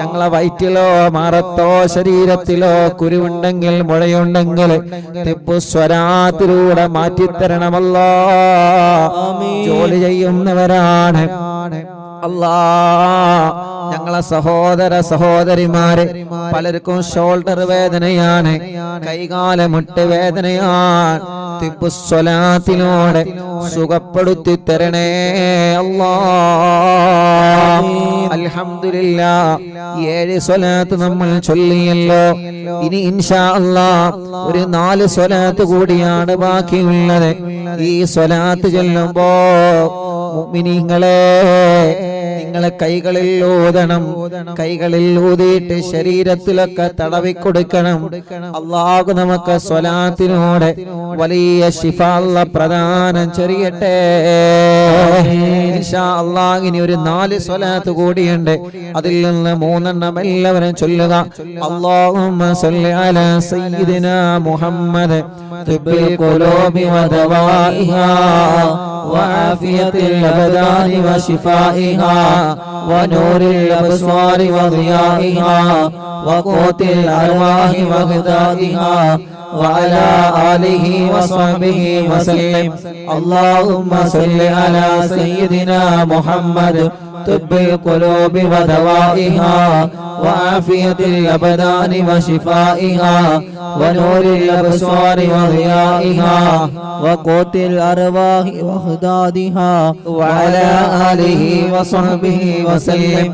ഞങ്ങളെ വയറ്റിലോ മാറത്തോ ശരീരത്തിലോ കുരുവുണ്ടെങ്കിൽ മുഴയുണ്ടെങ്കിൽ തിബ്ബു സ്വലാത്തിലൂടെ മാറ്റിത്തരണമല്ലാ. ജോലി ചെയ്യുന്നവരാണ് അല്ലാ. ഞങ്ങളെ സഹോദര സഹോദരിമാരെ പലർക്കും ഷോൾഡർ വേദനയാണ്, കൈകാല മുട്ട് വേദനയാണ്. തിബ്ബു സ്വലാത്തിലൂടെ സുഖപ്പെടുത്തി തരണേ അല്ലാ. അൽഹംദുലില്ലാഹ്. 7 സ്വലാത്ത് നമ്മൾ ചൊല്ലിയല്ലോ. ഇനി ഇൻഷാ അല്ലാഹ് ഒരു 4 സ്വലാത്ത് കൂടിയാണ് ബാക്കിയുള്ളത്. ഈ സ്വലാത്ത് ചൊല്ലുമ്പോ മുഅ്മിനീങ്ങളെ നിങ്ങളെ കൈകളിൽ ഊതണം, കൈകളിൽ ഊതിയിട്ട് ശരീരത്തിലൊക്കെ തടവിക്കൊടുക്കണം. അല്ലാഹു നമുക്ക് സ്വലാത്തിനോടെ വലിയ ശിഫ അല്ലാഹ് പ്രദാനം ചെയ്യട്ടെ ഇൻഷാ അല്ലാഹ്. ഇനി ഒരു 4 സ്വലാത്ത് കൂടിയുണ്ട്, അതിൽ നിന്ന് 3 എണ്ണം എല്ലാവരും ചൊല്ലുക. അല്ലാഹുമ്മ സ്വല്ലി അലാ സയ്യിദിനാ മുഹമ്മദ് തിബ്ബിൽ ഖുലൂബി വദവാഇഹാ وعافية الأبدان وشفائها ونور الأبصار وضيائها وقوت الأرواح وغذائها وعلى آله وصحبه وسلم. اللهم صل على سيدنا محمد طب القلوب ودوائها وعافية الأبدان وشفائها ونور الأبصار وضيائها وقوت الأرواح وخدادها وعلى آله وصحبه وسلم.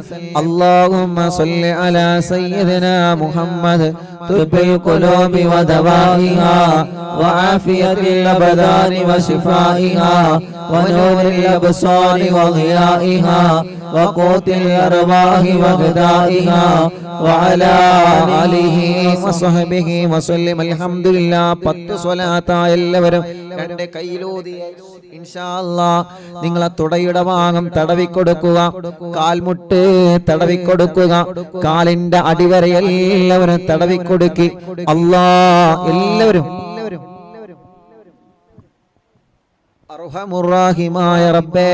اللهم صل على سيدنا محمد طب القلوب ودوائها وعافية الأبدان وشفائها ونور الأبصار وضيائها وقوت الأرواح وغذائها وعلى آله وصحبه وسلم. അൽഹംദുലില്ലാ. 10 സ്വലാത്ത എല്ലാവരും രണ്ട് കൈയിലൂതി ഇൻഷാ അല്ലാഹ് നിങ്ങളെ തുടയുടെ ഭാഗം തടവിക്കൊടുക്കുക, കാൽമുട്ട് തടവിക്കൊടുക്കുക, കാലിന്റെ അടിവരെ എല്ലാവരും തടവിക്കൊടുക്കി. എല്ലാവരും അർഹമുർറാഹിമായ റബ്ബേ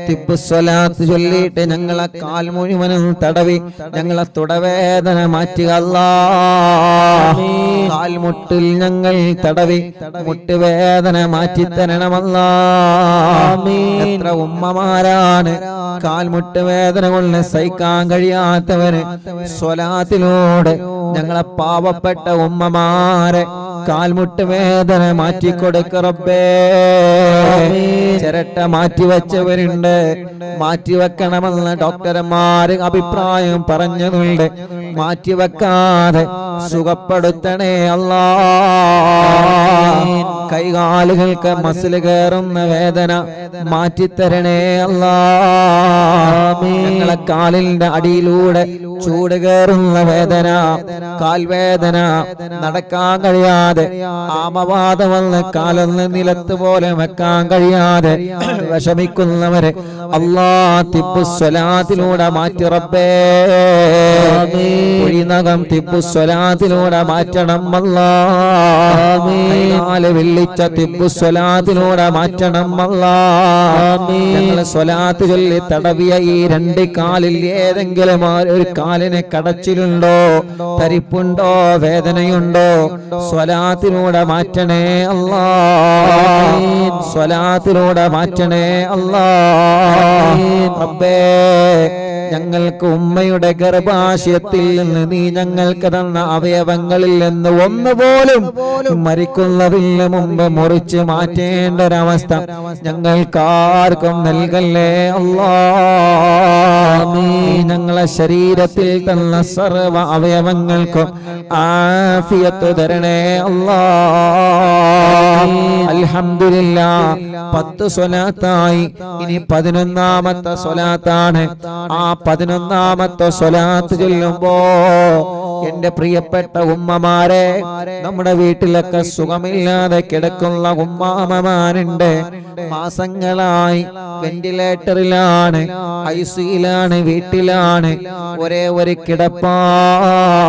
തിബ്ബുസ്സലാത്ത് ചൊല്ലിയിട്ട് ഞങ്ങളെ കാൽ മുഴുവനും തടവി ഞങ്ങളെ തുടവേദന മാറ്റുക അല്ലാഹ്. കാൽമുട്ടിൽ ഞങ്ങൾ തടവി മുട്ടുവേദന മാറ്റി തരണമല്ലാഹ്. എത്ര ഉമ്മമാരാണ് കാൽമുട്ട് വേദന കൊണ്ട് സഹിക്കാൻ കഴിയാത്തവര് സ്വലാത്തിലൂടെ ഞങ്ങളെ പാവപ്പെട്ട ഉമ്മമാരെ കാൽമുട്ട് വേദന മാറ്റിക്കൊടുക്ക റബ്ബേ. ചിരട്ട മാറ്റിവെച്ചവരുണ്ട്, മാറ്റിവെക്കണമെന്ന് ഡോക്ടർമാര് അഭിപ്രായം പറഞ്ഞതുണ്ട്. മാറ്റിവെക്കാതെ സുഖപ്പെടുത്തണേ അല്ലാഹ്. കൈകാലുകൾക്ക് മസിൽ കയറുന്ന വേദന മാറ്റിത്തരണേ അല്ലാഹ്. ഞങ്ങളെ കാലിന്റെ അടിയിലൂടെ ചൂട് കയറുന്ന വേദന, കാൽവേദന, നടക്കാൻ കഴിയാതെ ആമവാദം വന്ന് കാലൊന്ന് നിലത്ത് പോലെ വെക്കാൻ കഴിയാതെ വിഷമിക്കുന്നവരെ അല്ലാഹ് തിബ്ബുസ്സലാത്തിലൂടെ മാറ്റി റബ്ബേ. കുഴിനകം തിബ്ബുസ്സലാത്തിലൂടെ മാറ്റണം അല്ലാഹ്. കാല് വെള്ളിച്ച തിബ്ബുസ്സലാത്തിലൂടെ മാറ്റണം അല്ലാഹ്. ഞങ്ങള് സ്വലാത്ത് ചൊല്ലി തടവിയ ഈ രണ്ട് കാലിൽ ഏതെങ്കിലും ഒരു കാലിന് കടച്ചിലുണ്ടോ, തരിപ്പുണ്ടോ, വേദനയുണ്ടോ, സ്വലാത്തിലൂടെ മാറ്റണേ അല്ലാഹ്. സ്വലാത്തിലൂടെ മാറ്റണേ അല്ലാഹ്. റബ്ബേ, ഞങ്ങൾക്ക് ഉമ്മയുടെ ഗർഭാശയത്തിൽ നിന്ന് നീ ഞങ്ങൾക്ക് തന്ന അവയവങ്ങളിൽ നിന്ന് ഒന്നുപോലും മരിക്കുന്നതിന് മുമ്പ് മുറിച്ച് മാറ്റേണ്ട ഒരവസ്ഥ ഞങ്ങൾക്കാർക്കും നൽകല്ലേ അല്ലാഹ്. ഞങ്ങളെ ശരീരത്തിൽ തന്ന സർവ അവയവങ്ങൾക്കും ആഫിയത്ത് തരണേ അല്ലാഹ്. അൽഹംദുലില്ലാഹ്. 10 സ്വലാത്തായി, ഇനി 11ാമത്തെ സ്വലാത്താണ്. ആ 11ാമത്തെ സ്വലാത്ത് ചൊല്ലുമ്പോ എന്റെ പ്രിയപ്പെട്ട ഉമ്മമാരെ, നമ്മുടെ വീട്ടിലൊക്കെ സുഖമില്ലാതെ കിടക്കുന്ന ഉമ്മാമമാരുണ്ട്. മാസങ്ങളായി വെന്റിലേറ്ററിലാണ്, ഐസിയിലാണ്, വീട്ടിലാണ്, ഒരേ ഒരു കിടപ്പാണ്.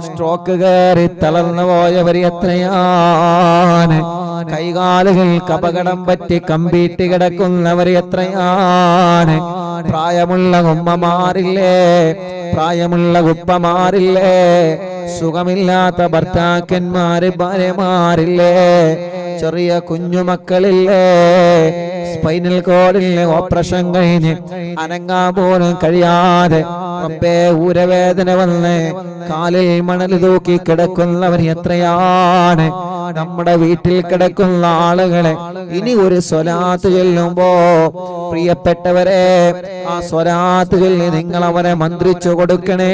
സ്ട്രോക്ക് കയറി തളർന്നു പോയവർ എത്രയാണ്. കൈകാലുകൾക്ക് അപകടം പറ്റി കമ്പീട്ട് കിടക്കുന്നവർ എത്രയാണ്. പ്രായമുള്ള ഉമ്മമാരില്ലേ, പ്രായമുള്ള ഉപ്പമാരില്ലേ, സുഖമില്ലാത്ത ഭർത്താക്കന്മാര്, ഭാര്യമാരില്ലേ, ചെറിയ കുഞ്ഞുമക്കളില്ലേ, സ്പൈനൽ കോഡിലെ ഓപ്പറേഷൻ കഴിഞ്ഞ് അനങ്ങാൻ പോലും കഴിയാതെ റബ്ബേ ഊരവേദന വന്ന് കാലിൽ മണൽ തൂക്കി കിടക്കുന്നവർ എത്രയാണ്. നമ്മുടെ വീട്ടിൽ കിടക്കുന്ന ആളുകളെ ഇനി ഒരു സ്വലാത്ത് ചൊല്ലുമ്പോ പ്രിയപ്പെട്ടവരെ, ആ സ്വലാത്ത് ചൊല്ലി നിങ്ങൾ അവരെ മന്ത്രിച്ചു കൊടുക്കണേ.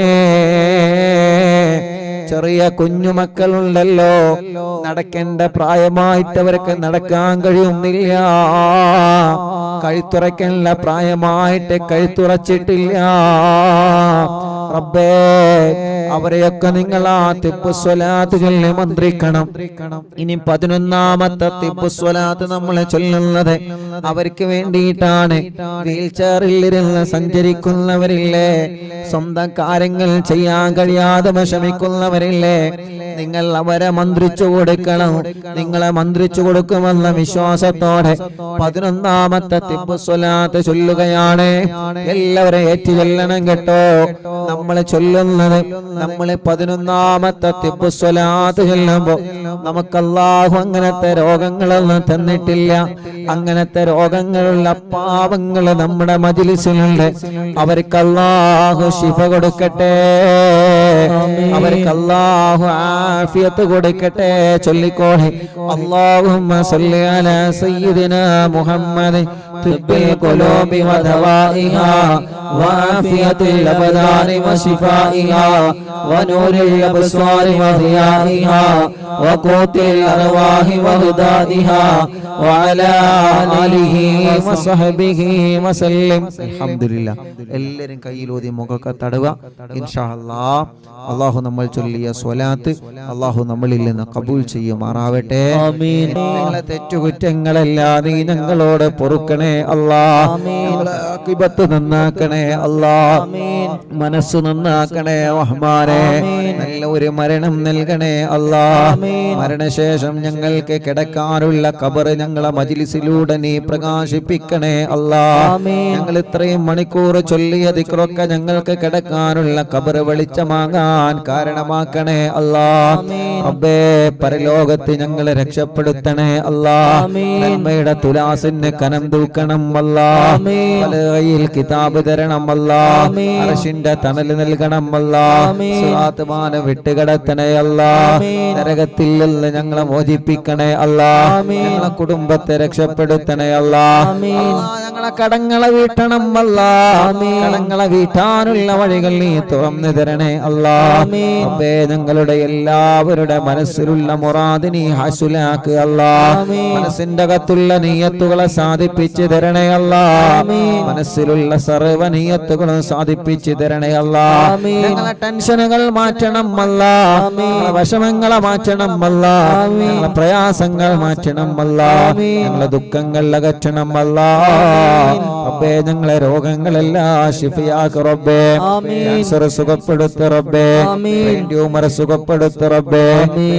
ചെറിയ കുഞ്ഞുമക്കളുണ്ടല്ലോ, നടക്കേണ്ട പ്രായമായിട്ടവർക്ക് നടക്കാൻ കഴിയുന്നില്ല, കഴുത്തുറയ്ക്കേണ്ട പ്രായമായിട്ട് കഴുത്തുറച്ചിട്ടില്ല. റബ്ബേ, അവരെയൊക്കെ നിങ്ങൾ ആ തിബ്ബുസ്വലാത്ത് ചൊല്ലി മന്ത്രിക്കണം. ഇനി 11ാമത്തെ തിബ്ബുസ്വലാത്ത് നമ്മൾ ചൊല്ലുന്നത് അവർക്ക് വേണ്ടിയിട്ടാണ്. വീൽ ചെയറിൽ ഇരുന്ന് സഞ്ചരിക്കുന്നവരില്ലേ, സ്വന്തം കാര്യങ്ങൾ ചെയ്യാൻ കഴിയാതെ വിഷമിക്കുന്നവരില്ലേ, നിങ്ങൾ അവരെ മന്ത്രിച്ചു കൊടുക്കണം. നിങ്ങളെ മന്ത്രിച്ചു കൊടുക്കുമെന്ന വിശ്വാസത്തോടെ 11ാമത്തെ തിബ്ബുസ്വലാത്ത് ചൊല്ലുകയാണ്. എല്ലാവരും ഏറ്റു ചൊല്ലണം കേട്ടോ. നമ്മൾ ചൊല്ലുന്നത്, നമ്മൾ 11ാമത്തെ തിബ്ബുസ്വലാത്ത് ചൊല്ലുമ്പോ നമുക്ക് അല്ലാഹു അങ്ങനത്തെ രോഗങ്ങളൊന്നും തന്നിട്ടില്ല. അങ്ങനത്തെ രോഗങ്ങളുള്ള പാവങ്ങൾ നമ്മുടെ മജ്‌ലിസിലുണ്ട്. അവർക്ക് അല്ലാഹു ശിഫ കൊടുക്കട്ടെ, അവർക്ക് അല്ലാഹു ആഫിയത്ത് കൊടുക്കട്ടെ. ചൊല്ലിക്കോളെ, അല്ലാഹുമ്മ സല്ലി അലാ സയ്യിദിനാ മുഹമ്മദ് തിബ്ബിൽ ഖുലൂബി വദവാഇഹാ വആഫിയത്തിൽ അബ്ദാനി വശിഫാഇഹാ വനൂരിൽ അബ്സ്വാരി വദിയാഇഹാ വഖൂത്തിൽ അർവാഹി വഹദാദിഹാ വഅലാ ആലിഹി വസഹബിഹി വസല്ലം. അൽഹംദുലില്ലാഹ്. എല്ലാവരും കയ്യിലൂതി മുഖൊക്കെ തടവുക. ഇൻഷാ അല്ലാഹ് അല്ലാഹു നമ്മൾ ചൊല്ലിയ സ്വലാത്ത് അല്ലാഹു നമ്മളിൽ നിന്ന് കബൂൽ ചെയ്യുമാറാവട്ടെ. ആമീൻ. ഞങ്ങളെ തെറ്റുകുറ്റങ്ങളെല്ലാം നീ ഞങ്ങളോട് പൊറുക്കണേ അല്ലാഹ്. ഞങ്ങളെ ആഖിബത്ത് നന്നാക്കണേ അല്ലാഹ്. മനസ്സ് നന്നാക്കണേ റഹ്മാനേ. നല്ല ഒരു മരണം നൽകണേ അല്ലാഹ്. മരണശേഷം ഞങ്ങൾക്ക് കിടക്കാനുള്ള ഖബർ ഞങ്ങളെ മജ്‌ലിസിലൂടെ നീ പ്രകാശിപ്പിക്കണേ അല്ലാഹ്. ഞങ്ങൾ ഇത്രയും മണിക്കൂർ ചൊല്ലിയ ദിക്റൊക്കെ ഞങ്ങൾക്ക് കിടക്കാനുള്ള ഖബർ വെളിച്ചമാകാൻ കാരണമാക്കണേ അല്ലാഹ്. റബ്ബേ, പരലോകത്ത് ഞങ്ങളെ രക്ഷപ്പെടുത്തണേ അല്ലാഹ്. നന്മയുടെ തുലാസിന് കനം തൂക്കണം അല്ലാഹ്. പലകയിൽ കിതാബ് തരണം അല്ലാഹ്. അർശിന്റെ തണൽ നൽകണം അല്ലാഹ്. സിറാത്ത് പാലം വിട്ടുകിടത്തണേ അല്ലാഹ്. നരകത്തിൽ നിന്ന് ഞങ്ങളെ മോചിപ്പിക്കണേ അല്ലാഹ്. ഞങ്ങളെ കുടുംബത്തെ രക്ഷപ്പെടുത്തണേ അല്ലാഹ്. ഞങ്ങളെ കടങ്ങളെ വീട്ടണം അല്ലാഹ്. കടങ്ങളെ വീട്ടാനുള്ള വഴികൾ നീ തുറന്നു തരണേ അല്ലാഹ്. റബ്ബേ, ഞങ്ങളുടെ എല്ലാവരുടെ മനസ്സിലുള്ള മുറാദ് നീ ഹസുലാക്കുക അല്ലാഹ്. മനസ്സിന്റെ അകത്തുള്ള നിയ്യത്തുകളെ സാധിപ്പിച്ചു തരണേ അല്ലാഹ്. മനസ്സിലുള്ള സർവ്വ നിയ്യത്തുകളും സാധിപ്പിച്ചു തരണേ അല്ലാഹ്. ഞങ്ങളെ ടെൻഷനുകൾ മാറ്റണം അല്ലാഹ്. ഞങ്ങളെ വിഷമങ്ങളെ മാറ്റണം അല്ലാഹ്. ഞങ്ങളെ പ്രയാസങ്ങൾ മാറ്റണം അല്ലാഹ്. ഞങ്ങളെ ദുഃഖങ്ങൾ അകറ്റണം അല്ലാഹ്. റബ്ബേ, ഞങ്ങളെ രോഗങ്ങളെല്ലാം ശിഫയാക്ക് റബ്ബേ. ക്യാൻസർ സുഖപ്പെടുത്ത് റബ്ബേ. ബ്രെയിൻ ട്യൂമർ സുഖപ്പെടുത്ത് റബ്ബേ.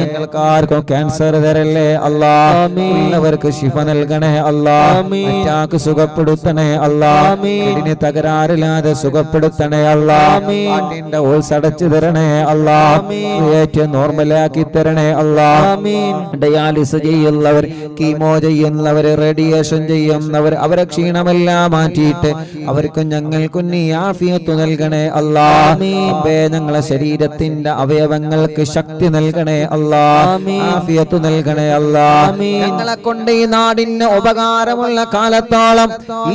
ഞങ്ങൾക്ക് ആർക്കും ക്യാൻസർ തരല്ലേ അല്ലാഹ്. ഉള്ളവർക്ക് ശിഫ നൽകണേ അല്ലാഹ്. അറ്റാക്ക് സുഖപ്പെടുത്തണേ അല്ലാഹ്. കിഡ്നി തകരാറില്ലാതെ സുഖപ്പെടുത്തണേ അല്ലാഹ്. ഹാർട്ടിന്റെ ഹോൾസ് അടച്ചു തരണേ അല്ലാഹ്. ക്രിയേറ്റ് നോർമലാക്കി തരണേ അല്ലാഹ്. ഡയാലിസ് ചെയ്യുന്നവർ, കീമോ ചെയ്യുന്നവർ, റേഡിയേഷൻ ചെയ്യുന്നവർ, അവരെ ക്ഷീണമെല്ലാം മാറ്റിയിട്ട് അവർക്കും ഞങ്ങൾക്കും നീ ആഫിയത്ത് നൽകണേ അല്ലാഹ്. റബ്ബേ, ഞങ്ങളെ ശരീരത്തിന്റെ അവയവങ്ങൾക്ക് ശക്തി നൽകണേ അല്ലാഹ്. ആഫിയത്ത് നൽകണേ അല്ലാഹ്. ഞങ്ങളെ കൊണ്ട് ഈ നാടിന് ഉപകാരമുള്ള കാലത്തോളം,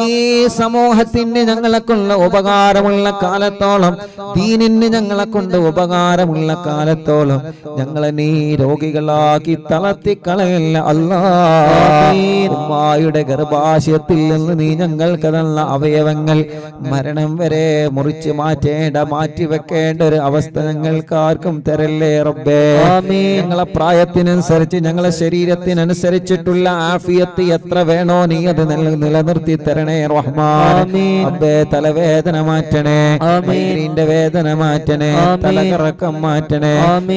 ഈ സമൂഹത്തിന് ഞങ്ങളെ കൊണ്ട് ഉപകാരമുള്ള കാലത്തോളം, ദീനിന് ഞങ്ങളെ കൊണ്ട് ഉപകാരമുള്ള കാലത്തോളം ഞങ്ങളെ നീ രോഗികളാക്കി തളർത്തിക്കളയല്ല അല്ലാഹ്. ഉമ്മായുടെ ഗർഭാശയത്തിൽ നിന്ന് നീ ഞങ്ങൾക്ക് തന്ന അവയവങ്ങൾ മരണം വരെ മുറിച്ച് മാറ്റിവെക്കേണ്ട ഒരു അവസ്ഥ ഞങ്ങൾക്ക് ആർക്കും തരല്ലേ റബ്ബേ. ഞങ്ങളെ പ്രായത്തിനനുസരിച്ച്, ഞങ്ങളെ ശരീരത്തിനനുസരിച്ചിട്ടുള്ള ആഫിയത്ത് എത്ര വേണോ നീ അത് നിലനിർത്തി തരണേ റഹ്മാൻ. റബ്ബേ, തലവേദന മാറ്റണേ, മൈഗ്രീന്റെ വേദന മാറ്റണേ, തലകറക്കം മാറ്റണേ,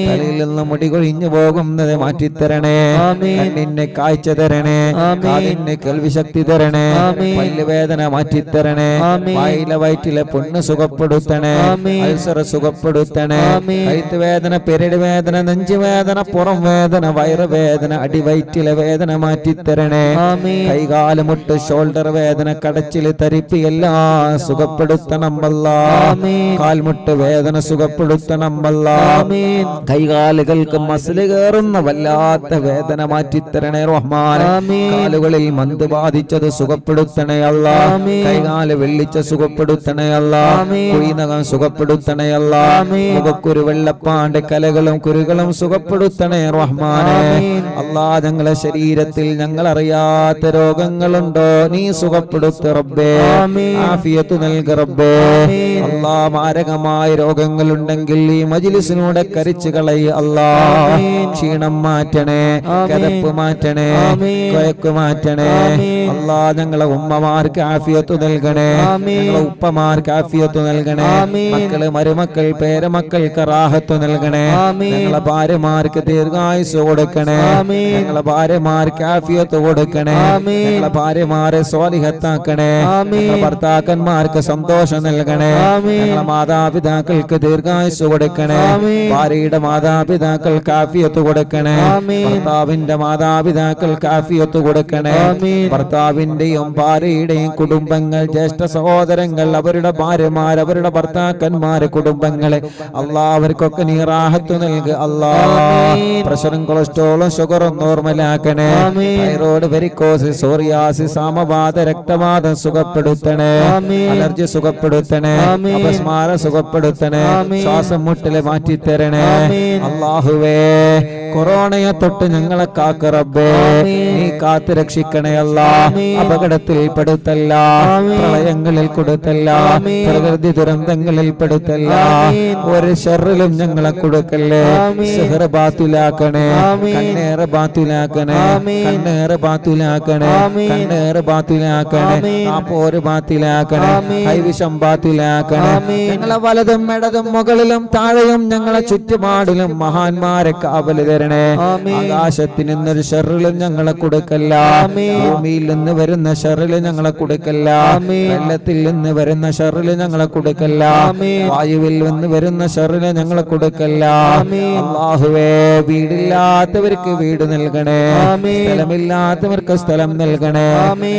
തലയിൽ നിന്ന് മുടി കൊഴിഞ്ഞു പോകുന്നത് മാറ്റിത്തരണേ, കണ്ണിന് കാഴ്ച തരണേ, കാതിന് കേൾവി ശക്തി തരണേ, പല്ലുവേദന മാറ്റിത്തരണേ, വായിലെ വയറ്റിലെ പുണ്ണ് സുഖപ്പെടുത്തണേ, അൾസർ സുഖപ്പെടുത്തണേ, കഴുത്ത് വേദന, പെരടി വേദന, നെഞ്ചുവേദന, പുറം വേദന, വയറുവേദന, അടിവയറ്റിലെ വേദന മാറ്റിത്തരണേ, കൈകാല് മുട്ട്, ഷോൾഡർ വേദന, കടച്ചില്, തരിപ്പ് എല്ലാം സുഖപ്പെടുത്തണം അല്ലാഹ്. കാൽമുട്ട് വേദന സുഖപ്പെടുത്തണം അല്ലാഹ്. കൈകാലുകൾക്ക് മസില് കയറുന്ന വല്ലാത്ത വേദന മാറ്റിത്തരണേ റഹ്മാൻ. കാലുകളിൽ മന്ത് ബാധിച്ചത് സുഖപ്പെടുത്തണേ സുഖപ്പെടുത്തണേ അല്ലാ. കൈകാല് വെള്ളിച്ച സുഖപ്പെടുത്തണേ അല്ലാ. കുഴിനകം സുഖപ്പെടുത്തണേ അല്ലാ. മുഖക്കുരു വെള്ളപ്പാണ്ട് കലകളും കുരുകളും സുഖപ്പെടുത്തണേ റഹ്മാനെ. അല്ലാ, ഞങ്ങളെ ശരീരത്തിൽ ഞങ്ങൾ അറിയാത്ത രോഗങ്ങളുണ്ടോ നീ സുഖപ്പെടുത്ത റബ്ബേ. ആഫിയത്ത് നൽക റബ്ബേ. അല്ലാ, മാരകമായ രോഗങ്ങളുണ്ടെങ്കിൽ ഈ മജ്ലിസിനൂടെ കരിച്ചു കളയ അല്ലാ. ക്ഷീണം മാറ്റണേ, കിതപ്പ് മാറ്റണേ, കൊയക്ക് മാറ്റണേ അല്ലാ. ഞങ്ങളെ ഉമ്മമാർക്ക് ആഫിയത്ത് നൽകണേ, ഞങ്ങളെ ഉപ്പമാർക്ക് ആഫിയത്ത് നൽകണേ. മക്കള് മരുമക്കൾ പേരമക്കൾക്ക് റാഹത്ത് നൽകണേ. ഞങ്ങളെ ഭാര്യമാർക്ക് ദീർഘായുസ് കൊടുക്കണേ. ഞങ്ങളെ ഭാര്യമാർക്ക് ആഫിയത്ത് കൊടുക്കണേ. ഞങ്ങളെ ഭാര്യമാരെ സ്വാലിഹത്താക്കണേ. ഞങ്ങളെ ഭർത്താക്കന്മാർക്ക് സന്തോഷം നൽകണേ. ഞങ്ങളെ മാതാപിതാക്കൾക്ക് ദീർഘായുസ് കൊടുക്കണേ. ഭാര്യയുടെ മാതാപിതാക്കൾക്ക് ആഫിയത്ത് കൊടുക്കണേ. ഭർത്താവിന്റെ മാതാപിതാക്കൾക്ക് ആഫിയത്ത് കൊടുക്കണേ. ഭർത്താവിന്റെയും ഭാര്യയുടെയും കുടുംബങ്ങൾ, ജ്യേഷ്ഠ സഹോദരങ്ങൾ, അവരുടെ ഭാര്യമാർ, അവരുടെ ഭർത്താക്കന്മാര്, കുടുംബങ്ങളെ അല്ലാ അവർക്കൊക്കെ നീ റാഹത്ത് നൽകുക അല്ലാ. പ്രഷറും കൊളസ്ട്രോളും ഷുഗറും നോർമലാക്കണേ. തൈറോയ്ഡ്, വെരിക്കോസിസ്, സോറിയാസിസ്, സാമവാത, രക്തവാതം സുഖപ്പെടുത്തണേ. അലർജി സുഖപ്പെടുത്തണേ. അപസ്മാര സുഖപ്പെടുത്തണേ. ശ്വാസം മുട്ടല് മാറ്റിത്തരണേ അല്ലാഹുവേ. കൊറോണയെ തൊട്ട് ഞങ്ങളെ കാക്ക് റബ്ബേ. നീ കാത്ത് രക്ഷിക്കണേ അല്ലാ. അപകടത്തിൽ പെടുത്തല്ല, പ്രളയങ്ങളിൽ കൊടുത്തല്ല, പ്രകൃതി ദുരന്തങ്ങളിൽ പെടുത്തല്ല. ഒരു ഷർറിലും ഞങ്ങളെ കൊടുക്കല്ലേ. സിഹർ ബാത്തിലാക്കണേ, കണ്ണേറ് ബാത്തിലാക്കണേ, കണ്ണേറ് ബാത്തിലാക്കണേ, കണ്ണേറ് ബാത്തിലാക്കണേ, നാപ്പോര് ബാത്തിലാക്കണേ, കൈവിഷം ബാത്തിലാക്കണേ. ഞങ്ങളെ വലതും ഇടതും മുകളിലും താഴെയും ഞങ്ങളെ ചുറ്റുപാടിലും മഹാന്മാരെ കാവല് തരണേ. ആകാശത്തിൽ നിന്നൊരു ഷർറിലും ഞങ്ങളെ കൊടുക്കല്ല. ഭൂമിയിൽ നിന്ന് വരുന്ന ഷർറില് ഞങ്ങളെ കൊടുക്കല്ല. വെള്ളത്തിൽ നിന്ന് വരുന്ന ഷർറില് ഞങ്ങളെ കൊടുക്കല്ല. വായുവിൽ നിന്ന് വരുന്ന ഷർറില് ഞങ്ങളെ കൊടുക്കല്ല. അല്ലാഹുവേ, വീടില്ലാത്തവർക്ക് വീട് നൽകണേ. സ്ഥലമില്ലാത്തവർക്ക് സ്ഥലം നൽകണേ.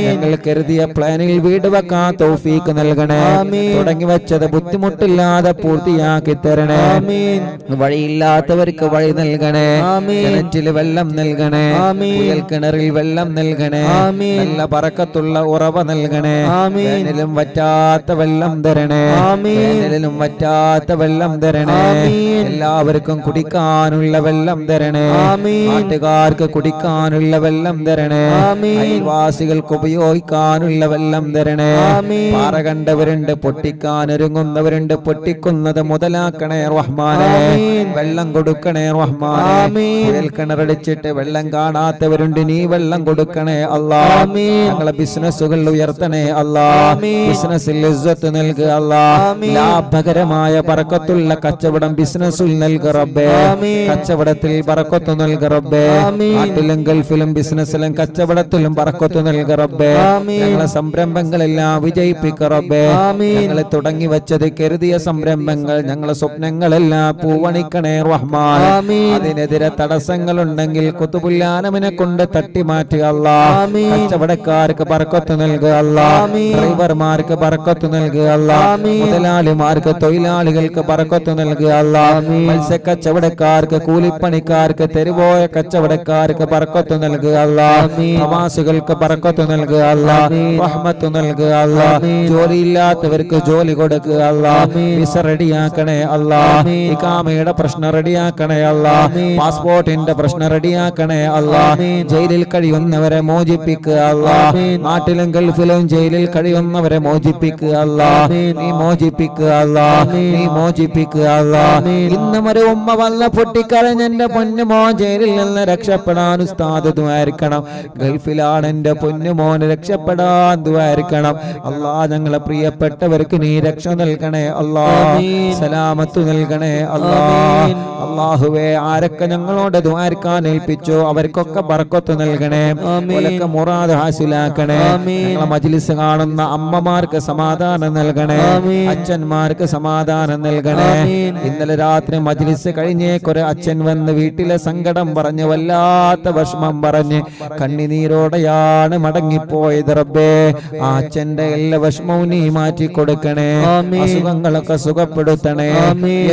ഞങ്ങൾ കരുതിയ പ്ലാനിൽ വീട് വെക്കാൻ തൗഫീക്ക് നൽകണേ. തുടങ്ങി വെച്ചത് ബുദ്ധിമുട്ടില്ലാതെ പൂർത്തിയാക്കി തരണേ. വഴിയില്ലാത്തവർക്ക് വഴി നൽകണേ. കിണറ്റില് വെള്ളം നൽകണേ. കുയൽ കിണറിൽ വെള്ളം നൽകണേ. നല്ല ബറക്കത്തുള്ള ഉറവ നൽകണേ. വേനലും വറ്റാത്ത വെള്ളം തരണേ. വേനലിലും വറ്റാത്ത വെള്ളം തരണേ. എല്ലാവർക്കും കുടിക്കാനുള്ള വെള്ളം തരണേ. നാട്ടുകാർക്ക് കുടിക്കാനുള്ള വെള്ളം തരണേ. അയൽവാസികൾക്ക് ഉപയോഗിക്കാനുള്ള വെള്ളം തരണേ. പാറ കണ്ടവരുണ്ട്, പൊട്ടിക്കാൻ ഒരുങ്ങുന്നവരുണ്ട്. പൊട്ടിക്കുന്നത് മുതലാക്കണേ റഹ്മാനേ. വെള്ളം കൊടുക്കണേ റഹ്മാനേ. കുയൽ കിണറടിച്ചിട്ട് വെള്ളം കാണാത്തവരുണ്ട്, നീ വെള്ളം കൊടുക്കണേ അല്ലാ. ഞങ്ങളെ ബിസിനസ്സുകൾ ഉയർത്തണേ അല്ലാ. ബിസിനസ്സിൽ ഇസ്സത്ത് നൽകുക അല്ലാ. ലാഭകരമായ ബറക്കത്തുള്ള കച്ചവടം ബിസിനസ്സിൽ നൽകുക റബ്ബേ. കച്ചവടത്തിൽ ബറക്കത്ത് നൽകുക റബ്ബേ. നാട്ടിലും ഗൾഫിലും ബിസിനസ്സിലും കച്ചവടത്തിലും ബറക്കത്ത് നൽകുക റബ്ബേ. ഞങ്ങളെ സംരംഭങ്ങളെല്ലാം വിജയിപ്പിക്കുക റബ്ബേ. ഞങ്ങളെ തുടങ്ങി വെച്ചത് കരുതിയ സംരംഭങ്ങൾ, ഞങ്ങളെ സ്വപ്നങ്ങളെല്ലാം പൂവണിക്കണേ റഹ്മാൻ. അതിനെതിരെ തടസ്സങ്ങളുണ്ടെങ്കിൽ കുതുബുല്ലാനമിനെ കൊണ്ട് തട്ടി മാറ്റുക അല്ലാ. കച്ചവടക്കാർക്ക് ബർക്കത്ത് നൽകുക അല്ലാ. ഡ്രൈവർമാർക്ക് ബർക്കത്ത് നൽകുക അല്ലാ. മുതലാളിമാർക്ക്, തൊഴിലാളികൾക്ക് ബർക്കത്ത് നൽകുക അല്ലാ. മത്സ്യക്കച്ചവടക്കാർക്ക്, കൂലിപ്പണിക്കാർക്ക്, തെരുവോയ കച്ചവടക്കാർക്ക് ബർക്കത്ത് നൽകുക അല്ലാ. പ്രവാസികൾക്ക് ബർക്കത്ത് നൽകുക അല്ലാ. റഹ്മത്ത് നൽകുക അല്ലാ. ജോലിയില്ലാത്തവർക്ക് ജോലി കൊടുക്കുക അല്ലാ. വിസ റെഡിയാക്കണേ അല്ലാ. ഇഖാമയുടെ പ്രശ്നം റെഡിയാക്കണേ അല്ലാ. പാസ്പോർട്ടിന്റെ പ്രശ്നം റെഡിയാക്കണേ അല്ലാ. ജയിലിൽ കഴിയുന്നവരെ മോചിപ്പിക്കുക അല്ലാ. നാട്ടിലും ഗൾഫിലും ജയിലിൽ കഴിയുന്നവരെ മോചിപ്പിക്കുക അല്ലാ. നീ മോചിപ്പിക്കുക അല്ലാ. നീ മോചിപ്പിക്കുക അല്ലാ. ഇന്നും ഒരു ഉമ്മ വന്ന പൊട്ടിക്കരഞ്ഞ് എന്റെ പൊന്നുമോ ജയിലിൽ നിന്ന് രക്ഷപ്പെടാൻ ഉസ്താദ് ദുആയിരിക്കണം. ഗൾഫിലാണ് എന്റെ പൊന്നുമോന് രക്ഷപ്പെടാൻ ദുആയിരിക്കണം അല്ലാ. ഞങ്ങളെ പ്രിയപ്പെട്ടവർക്ക് നീ രക്ഷ നൽകണേ അല്ലാ. സലാമത്ത് നൽകണേ അല്ലാ. അല്ലാഹുവേ, ആരൊക്കെ ഞങ്ങളോട് ദുആരിക്കാൻ ഏൽപ്പിച്ചോ അവർക്കൊക്കെ ബർക്കത്ത് നൽകണേ. ഓലൊക്കെ മുറാദ് ഹാസിലാക്കണേ. ഞങ്ങളെ മജ്ലിസ് കാണുന്ന അമ്മമാർക്ക് സമാധാനം നൽകണേ. അച്ഛന്മാർക്ക് സമാധാനം നൽകണേ. ഇന്നലെ രാത്രി മജ്ലിസ് കഴിഞ്ഞേക്കൊരു അച്ഛൻ വന്ന് വീട്ടിലെ സങ്കടം പറഞ്ഞ് വല്ലാത്ത വിഷമം പറഞ്ഞ് കണ്ണിനീരോടെയാണ് മടങ്ങിപ്പോയത് റബ്ബേ. ആ അച്ഛന്റെ എല്ലാ വിഷമവും നീ മാറ്റി കൊടുക്കണേ. അസുഖങ്ങളൊക്കെ സുഖപ്പെടുത്തണേ.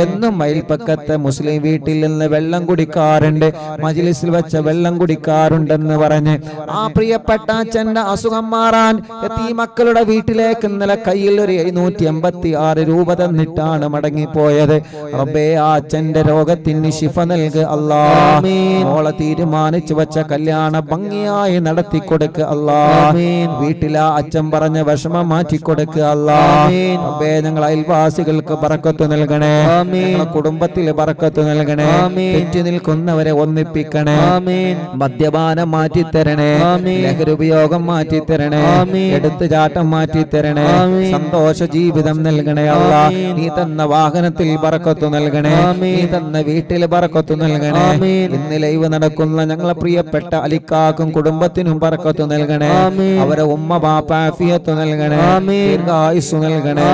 എന്നും അയൽപ്പക്കത്തെ മുസ്ലിം വീട്ടിൽ നിന്ന് വെള്ളം കുടിക്കാൻ കുടിക്കാറുണ്ട്, മജ്ലിസിൽ വെച്ച വെള്ളം കുടിക്കാറുണ്ടെന്ന് പറഞ്ഞ് ആ പ്രിയപ്പെട്ട അച്ഛന്റെ അസുഖം മാറാൻ ഈ മക്കളുടെ വീട്ടിലേക്ക് ഇന്നലെ കയ്യിൽ ഒരു 786 രൂപ തന്നിട്ടാണ് മടങ്ങിപ്പോയത്. റബ്ബേ, ആ അച്ഛന്റെ രോഗത്തിന് ശിഫ നൽകുക അല്ലാ. മോളെ തീരുമാനിച്ചു വെച്ച കല്യാണ ഭംഗിയായി നടത്തി കൊടുക്കുക അല്ലാ. വീട്ടിലെ അച്ഛൻ പറഞ്ഞ വിഷമം മാറ്റി കൊടുക്കുക അല്ലാ. റബ്ബേ, ഞങ്ങൾ അയൽവാസികൾക്ക് ബറക്കത്ത് നൽകണേ, ഞങ്ങളുടെ കുടുംബത്തിൽ ബറക്കത്ത് നൽകണേ, തെറ്റി നിൽക്കുന്നവരെ ഒന്നിപ്പിക്കണേ, മദ്യപാനം മാറ്റിത്തരണേ, ലഹരി ഉപയോഗം മാറ്റിത്തരണേ, എടുത്തുചാട്ടം മാറ്റിത്തരണേ, സന്തോഷ ജീവിതം നൽകണേ അല്ലാ. നീ തന്ന വാഹനത്തിൽ ബറക്കത്ത് നൽകണേ, നീ തന്ന വീട്ടിൽ ബറക്കത്ത് നൽകണേ. ഇന്ന് ലൈവ് നടക്കുന്ന ഞങ്ങളെ പ്രിയപ്പെട്ട അലിക്കാക്കും കുടുംബത്തിനും ബറക്കത്ത് നൽകണേ. അവരെ ഉമ്മ ബാപ്പ ആഫിയത്ത് നൽകണേ, ദീർഘായുസ്സു നൽകണേ,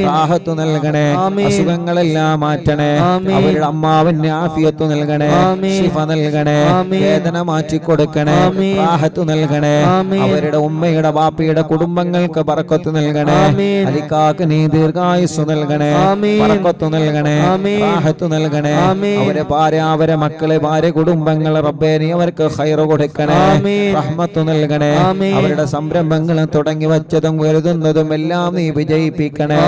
റാഹത്ത് നൽകണേ, അസുഖങ്ങളെല്ലാം മാറ്റണേ. അവരുടെ അമ്മാവിന് ആഫിയത്ത് നൽകണേ, ശിഫ നൽകണേ, വേദന മാറ്റി കൊടുക്കണേ, റാഹത്ത് നൽകണേ. അവരുടെ ഉമ്മയുടെ ബാപ്പയുടെ കുടുംബങ്ങൾക്ക് ബറക്കത്ത് നൽകണേ. അലിക്കാക്ക് നീ ദീർഘായുസ്സു നൽകണേ, ബറക്കത്ത് നൽകണേ, റാഹത്ത് നൽകണേ. അവരെ ഭാര്യ, അവരെ മക്കളെ, ഭാര്യ കുടുംബങ്ങൾ റബ്ബേ നീ അവർക്ക് ഖൈറ് കൊടുക്കണേ, റഹ്മത്ത് നൽകണേ. അവരുടെ സംരംഭങ്ങൾ തുടങ്ങി വച്ചതും എഴുതുന്നതും എല്ലാം നീ വിജയിപ്പിക്കണേ.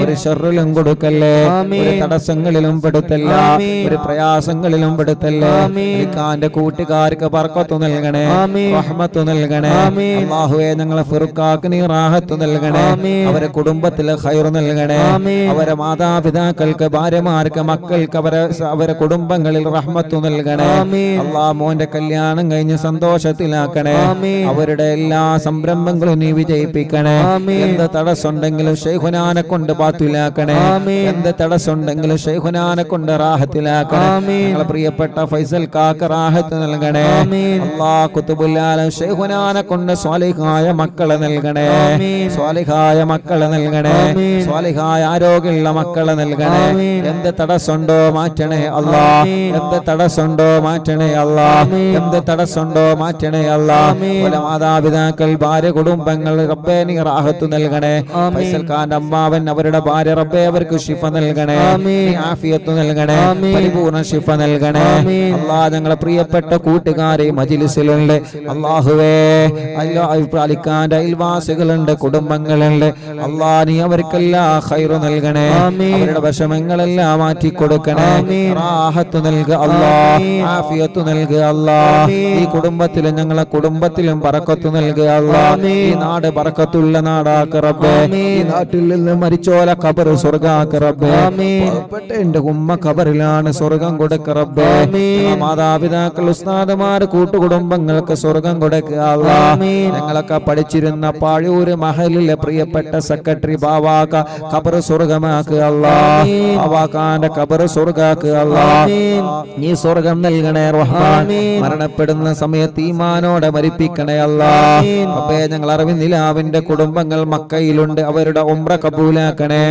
ഒരു ഷർറിലും കൊടുക്കല്ലേ, ഒരു തടസ്സങ്ങളിലും പെടുത്തല്ല, ഒരു പ്രയാസങ്ങളിലും പെടുത്തല്ലേ. അലിക്കാന്റെ കൂട്ടുകാർക്ക് ബർക്കത്ത് നൽകണേ, റഹ്മത്ത് നൽകണേ. അല്ലാഹുവേ, ഞങ്ങളെ ഫിർഖാക്ക് നീ റാഹത്ത് നൽകണേ, അവരെ കുടുംബത്തിലെ ഖൈറ് നൽകണേ. അവരെ മാതാപിതാക്കൾക്ക്, ഭാര്യമാർക്ക്, മക്കൾക്ക്, അവരെ കുടുംബങ്ങളിൽ റഹ്മത്ത് നൽകണേ. അല്ലാഹ്, മോന്റെ കല്യാണം കഴിഞ്ഞ് സന്തോഷത്തിലാക്കണേ. അവരുടെ എല്ലാ സംരംഭങ്ങളും നീ വിജയിപ്പിക്കണേ. എന്ത് തടസ്സമുണ്ടെങ്കിലും ശൈഖുനാനെ കൊണ്ട് ബാത്തിലാക്കണേ. എന്ത് തടസ്സമുണ്ടെങ്കിലും ശൈഖുനാനെ കൊണ്ട് റാഹത്തിലാക്കണേ. ഞങ്ങളെ പ്രിയപ്പെട്ട ഫൈസൽ കാക്ക റാഹത്ത് നൽകണേ. അല്ലാഹ്, ഖുതുബുൽ ആലം ശൈഖുനാനെ കൊണ്ട് സ്വാലിഹായ മക്കളെ നൽകണേ, സ്വാലിഹായ മക്കളെ നൽകണേ, സ്വാലിഹായ ആരോഗ്യമുള്ള മക്കളെ നൽകണേ. എന്ത് തടസ്സമുണ്ടോ മാറ്റണേ അല്ലാ, എന്ത് തടസ്സമുണ്ടോ മാറ്റണേ അല്ലാ, എന്ത് തടസ്സമുണ്ടോ മാറ്റണേ അല്ലാ. മാതാപിതാക്കൾ, ഭാര്യ, കുടുംബങ്ങൾ റബ്ബേ നീ റാഹത്ത് നൽകണേ. ഫൈസൽ ഖാന്റെ അമ്മാവൻ, അവരുടെ ഭാര്യ റബ്ബേ അവർക്ക് ശിഫ നൽകണേ, ആഫിയത്ത് നൽകണേ, പരിപൂർണ്ണ ശിഫ നൽകണേ. അല്ലാഹ്, ഞങ്ങളെ പ്രിയപ്പെട്ട കൂട്ടുകാരെ മജ്ലിസിലുണ്ട് അല്ലാഹുവേ, അലിഖാന്റെ അയൽവാസികളുണ്ട്, കുടുംബങ്ങളുണ്ട്. അല്ലാഹ്, നീ അവർക്കെല്ലാം ഖൈറ് നൽകണേ, അവരുടെ വിഷമങ്ങളെല്ലാം മാറ്റി കൊടുക്കണേ, റാഹത്ത് നൽകുക അല്ലാഹ്, ആഫിയത്ത് നൽകുക അല്ലാഹ്. ഈ കുടുംബത്തിലും ഞങ്ങളെ കുടുംബത്തിലും ബറക്കത്ത് നൽകുക അല്ലാഹ്. ഈ നാട് ബറക്കത്തുള്ള നാടാക്ക റബ്ബേ. ഈ നാട്ടിൽ നിന്ന് മരിച്ചോല ഖബർ സ്വർഗ്ഗാക്ക റബ്ബേ. പാവപ്പെട്ട എന്റെ ഉമ്മ ഖബറിലാണ്, സ്വർഗ്ഗം കൊടുക്ക റബ്ബേ. മാതാപിതാക്കൾ, ഉസ്താദുമാർ, കൂട്ടുകുടുംബങ്ങൾക്ക് സ്വർഗ്ഗം കൊടുക്കുക അല്ലാഹ്. ഞങ്ങളൊക്കെ പഠിച്ചിരുന്ന പാഴൂര് മഹലിലെ പ്രിയപ്പെട്ട സെക്രട്ടറി ബാവാക്ക ഖബർ സ്വർഗ്ഗമാക്കുക അല്ലാഹ്. ബാവാക്കാന്റെ ഖബർ സ്വർഗ്ഗാക്കുക അല്ലാഹ്. നീ സ്വർഗ്ഗം നൽകണേ റഹ്മാൻ. മരണപ്പെടുന്ന സമയത്ത് ഈമാനോടെ മരിപ്പിക്കണേ അല്ലാഹ്. റബ്ബേ, ഞങ്ങൾ അറിവിന്ദിലാവിന്റെ കുടുംബങ്ങൾ മക്കയിലുണ്ട്, അവരുടെ ഉംറ കബൂലാക്കണേ,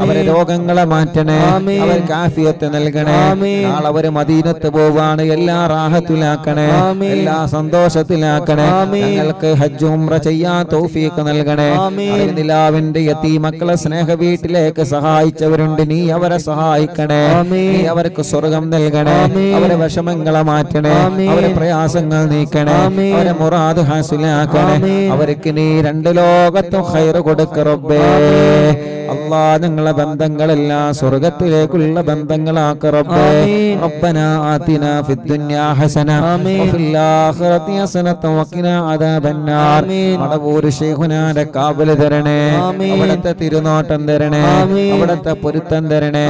അവരെ രോഗങ്ങളെ മാറ്റണേ, അവർക്ക് ആഫിയത്ത് നൽകണേ. നാളെ അവര് മദീനത്ത് പോവാണ്, എല്ലാ റാഹത്തിലാക്കണേ, എല്ലാ സന്തോഷത്തിലാക്കണേ. ഞങ്ങൾക്ക് ഹജ്ജ് ഉംറ ചെയ്യാൻ തൗഫീഖ് നൽകണേ. അറിവിന്ദിലാവിന്റെ യതീമക്കളെ സ്നേഹ വീട്ടിലേക്ക് സഹായിച്ചവരുണ്ട്, നീ അവരെ സഹായിക്കണേ, നീ അവർക്ക് സ്വർഗം നൽകണേ, അവരെ വിഷമങ്ങളെ മാറ്റണേ, അവരെ പ്രയാസങ്ങൾ നീക്കണേ, അവരെ മുറാദ് ഹാസിലാക്കണേ. അവർക്ക് നീ രണ്ട് ലോകത്തും ഖൈറ് കൊടുക്ക റബ്ബേ. അല്ലാഹ്, ഞങ്ങളെ ബന്ധങ്ങളെല്ലാം സ്വർഗ്ഗത്തിലേക്കുള്ള ബന്ധങ്ങളാക്ക റബ്ബേ. റബ്ബനാ ആതിനാ ഫിദ്ദുനിയാ ഹസന വഫിൽ ആഖിറതി ഹസനത വഖിനാ അദാബന്നാർ. മടവൂർ ശൈഖുനാന്റെ കാവൽ തരണേ, അവിടുത്തെ തിരുനോട്ടം തരണേ, അവിടുത്തെ പൊരുത്തം തരണേ.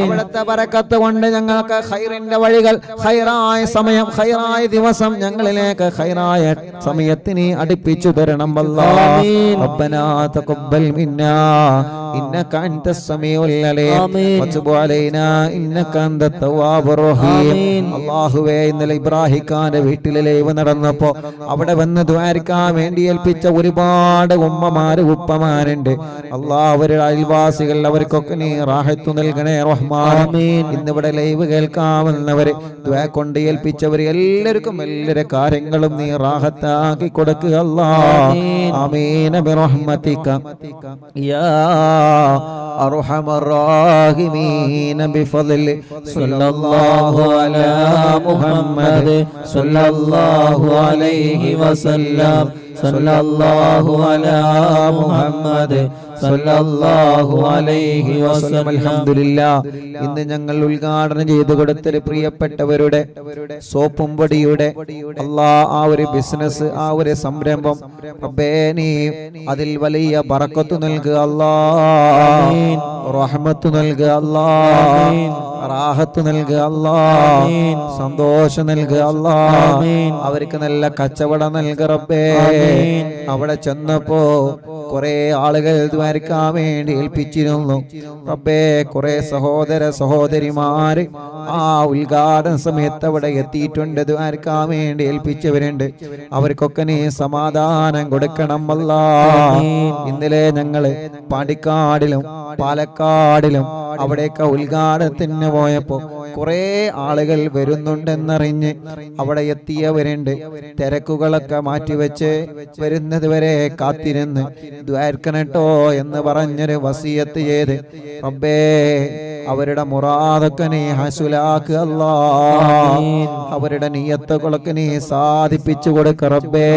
അവിടുത്തെ ബറക്കത്ത് കൊണ്ട് ഞങ്ങൾക്ക് ഖൈറിന്റെ വഴികൾ, ഖൈറായ സമയം, ഖൈറായ ദിവസം ഞങ്ങളിലേക്ക് ഖൈറായ സമയത്തിന് അടുപ്പിച്ചു തരണം അല്ലാഹ്. റബ്ബനാ തഖബ്ബൽ മിന്നാ إنك أنت السميع العليم وتب علينا إنك أنت التواب الرحيم. അല്ലാഹുവേ, ഇന്നലെ ഇബ്രാഹിം ഖാന്റെ വീട്ടിലെ ലൈവ് നടന്നപ്പോ അവിടെ വന്ന് ദ്വാരക്കാൻ വേണ്ടി ഏൽപ്പിച്ച ഒരുപാട് ഉമ്മമാര് ഉപ്പമാരുണ്ട്. അല്ലാഹ്, അവരുടെ അയൽവാസികൾ, അവർക്കൊക്കെ നീ റാഹത്ത് നൽകണേ റഹ്മാൻ. ഇന്നിവിടെ ലൈവ് കേൾക്കാമെന്നവര് ദ്വാ കൊണ്ട് ഏൽപ്പിച്ചവര് എല്ലാവർക്കും എല്ലാവരുടെ കാര്യങ്ങളും നീ റാഹത്താക്കി കൊടുക്കുക അല്ലാഹ്. ആമീൻ ബിറഹ്മതിക യാ أرحم الراحمين بفضل صلى الله على محمد صلى الله عليه وسلم صلى الله على محمد صلى الله عليه وسلم. അൽഹംദുലില്ലാ. ഇന്ന് ഞങ്ങൾ ഉദ്ഘാടനം ചെയ്തു കൊടുത്തൊരു പ്രിയപ്പെട്ടവരുടെ സോപ്പും പൊടിയുടെ ആ ഒരു ബിസിനസ്, ആ ഒരു സംരംഭം റബ്ബേ നീ അതിൽ വലിയ ബറക്കത്ത് നൽകുക അല്ലാ, റഹ്മത്ത് നൽകുക അല്ലാ, റാഹത്ത് നൽകുക അല്ലാ, സന്തോഷം നൽകുക അല്ലാ, അവർക്ക് നല്ല കച്ചവടം നൽകുക റബ്ബേ. അവിടെ ചെന്നപ്പോ കുറെ ആളുകൾ ദ്വാരക്കാൻ വേണ്ടി ഏൽപ്പിച്ചിരുന്നു റബ്ബേ. കുറെ സഹോദര സഹോദരിമാര് ആ ഉദ്ഘാടന സമയത്ത് അവിടെ എത്തിയിട്ടുണ്ട്, ദ്വാരക്കാൻ വേണ്ടി ഏൽപ്പിച്ചവരുണ്ട്. അവർക്കൊക്കെ നീ സമാധാനം കൊടുക്കണം അല്ലാ. ഇന്നലെ ഞങ്ങള് പാണ്ടിക്കാടിലും പാലക്കാടിലും അവിടെയൊക്കെ ഉദ്ഘാടനത്തിന് പോയപ്പോ കുറെ ആളുകൾ വരുന്നുണ്ടെന്നറിഞ്ഞ് അവിടെ എത്തിയവരുണ്ട്. തിരക്കുകളൊക്കെ മാറ്റിവെച്ച് വരുന്നത് വരെ കാത്തിരുന്ന് ദ്വാരക്കണട്ടോ എന്ന് പറഞ്ഞൊരു വസിയത്ത് ചെയ്ത് റബ്ബേ അവരുടെ മുറാദൊക്കെ നീ ഹസുലാക്ക് അല്ലാ, അവരുടെ നിയ്യത്തുകളൊക്കെ നീ സാധിപ്പിച്ചു കൊടുക്ക റബ്ബേ.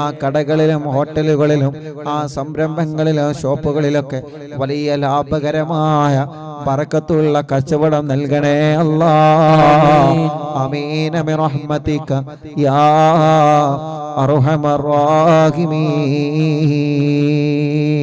ആ കടകളിലും ഹോട്ടലുകളിലും ആ സംരംഭങ്ങളിലും ഷോപ്പുകളിലൊക്കെ വലിയ ലാഭകരമായ ബറക്കത്തുള്ള കച്ചവടം നൽകണേ അല്ലാ. ആമീൻ ബിറഹ്മതിക യാ അർഹമർ റഹീമീൻ.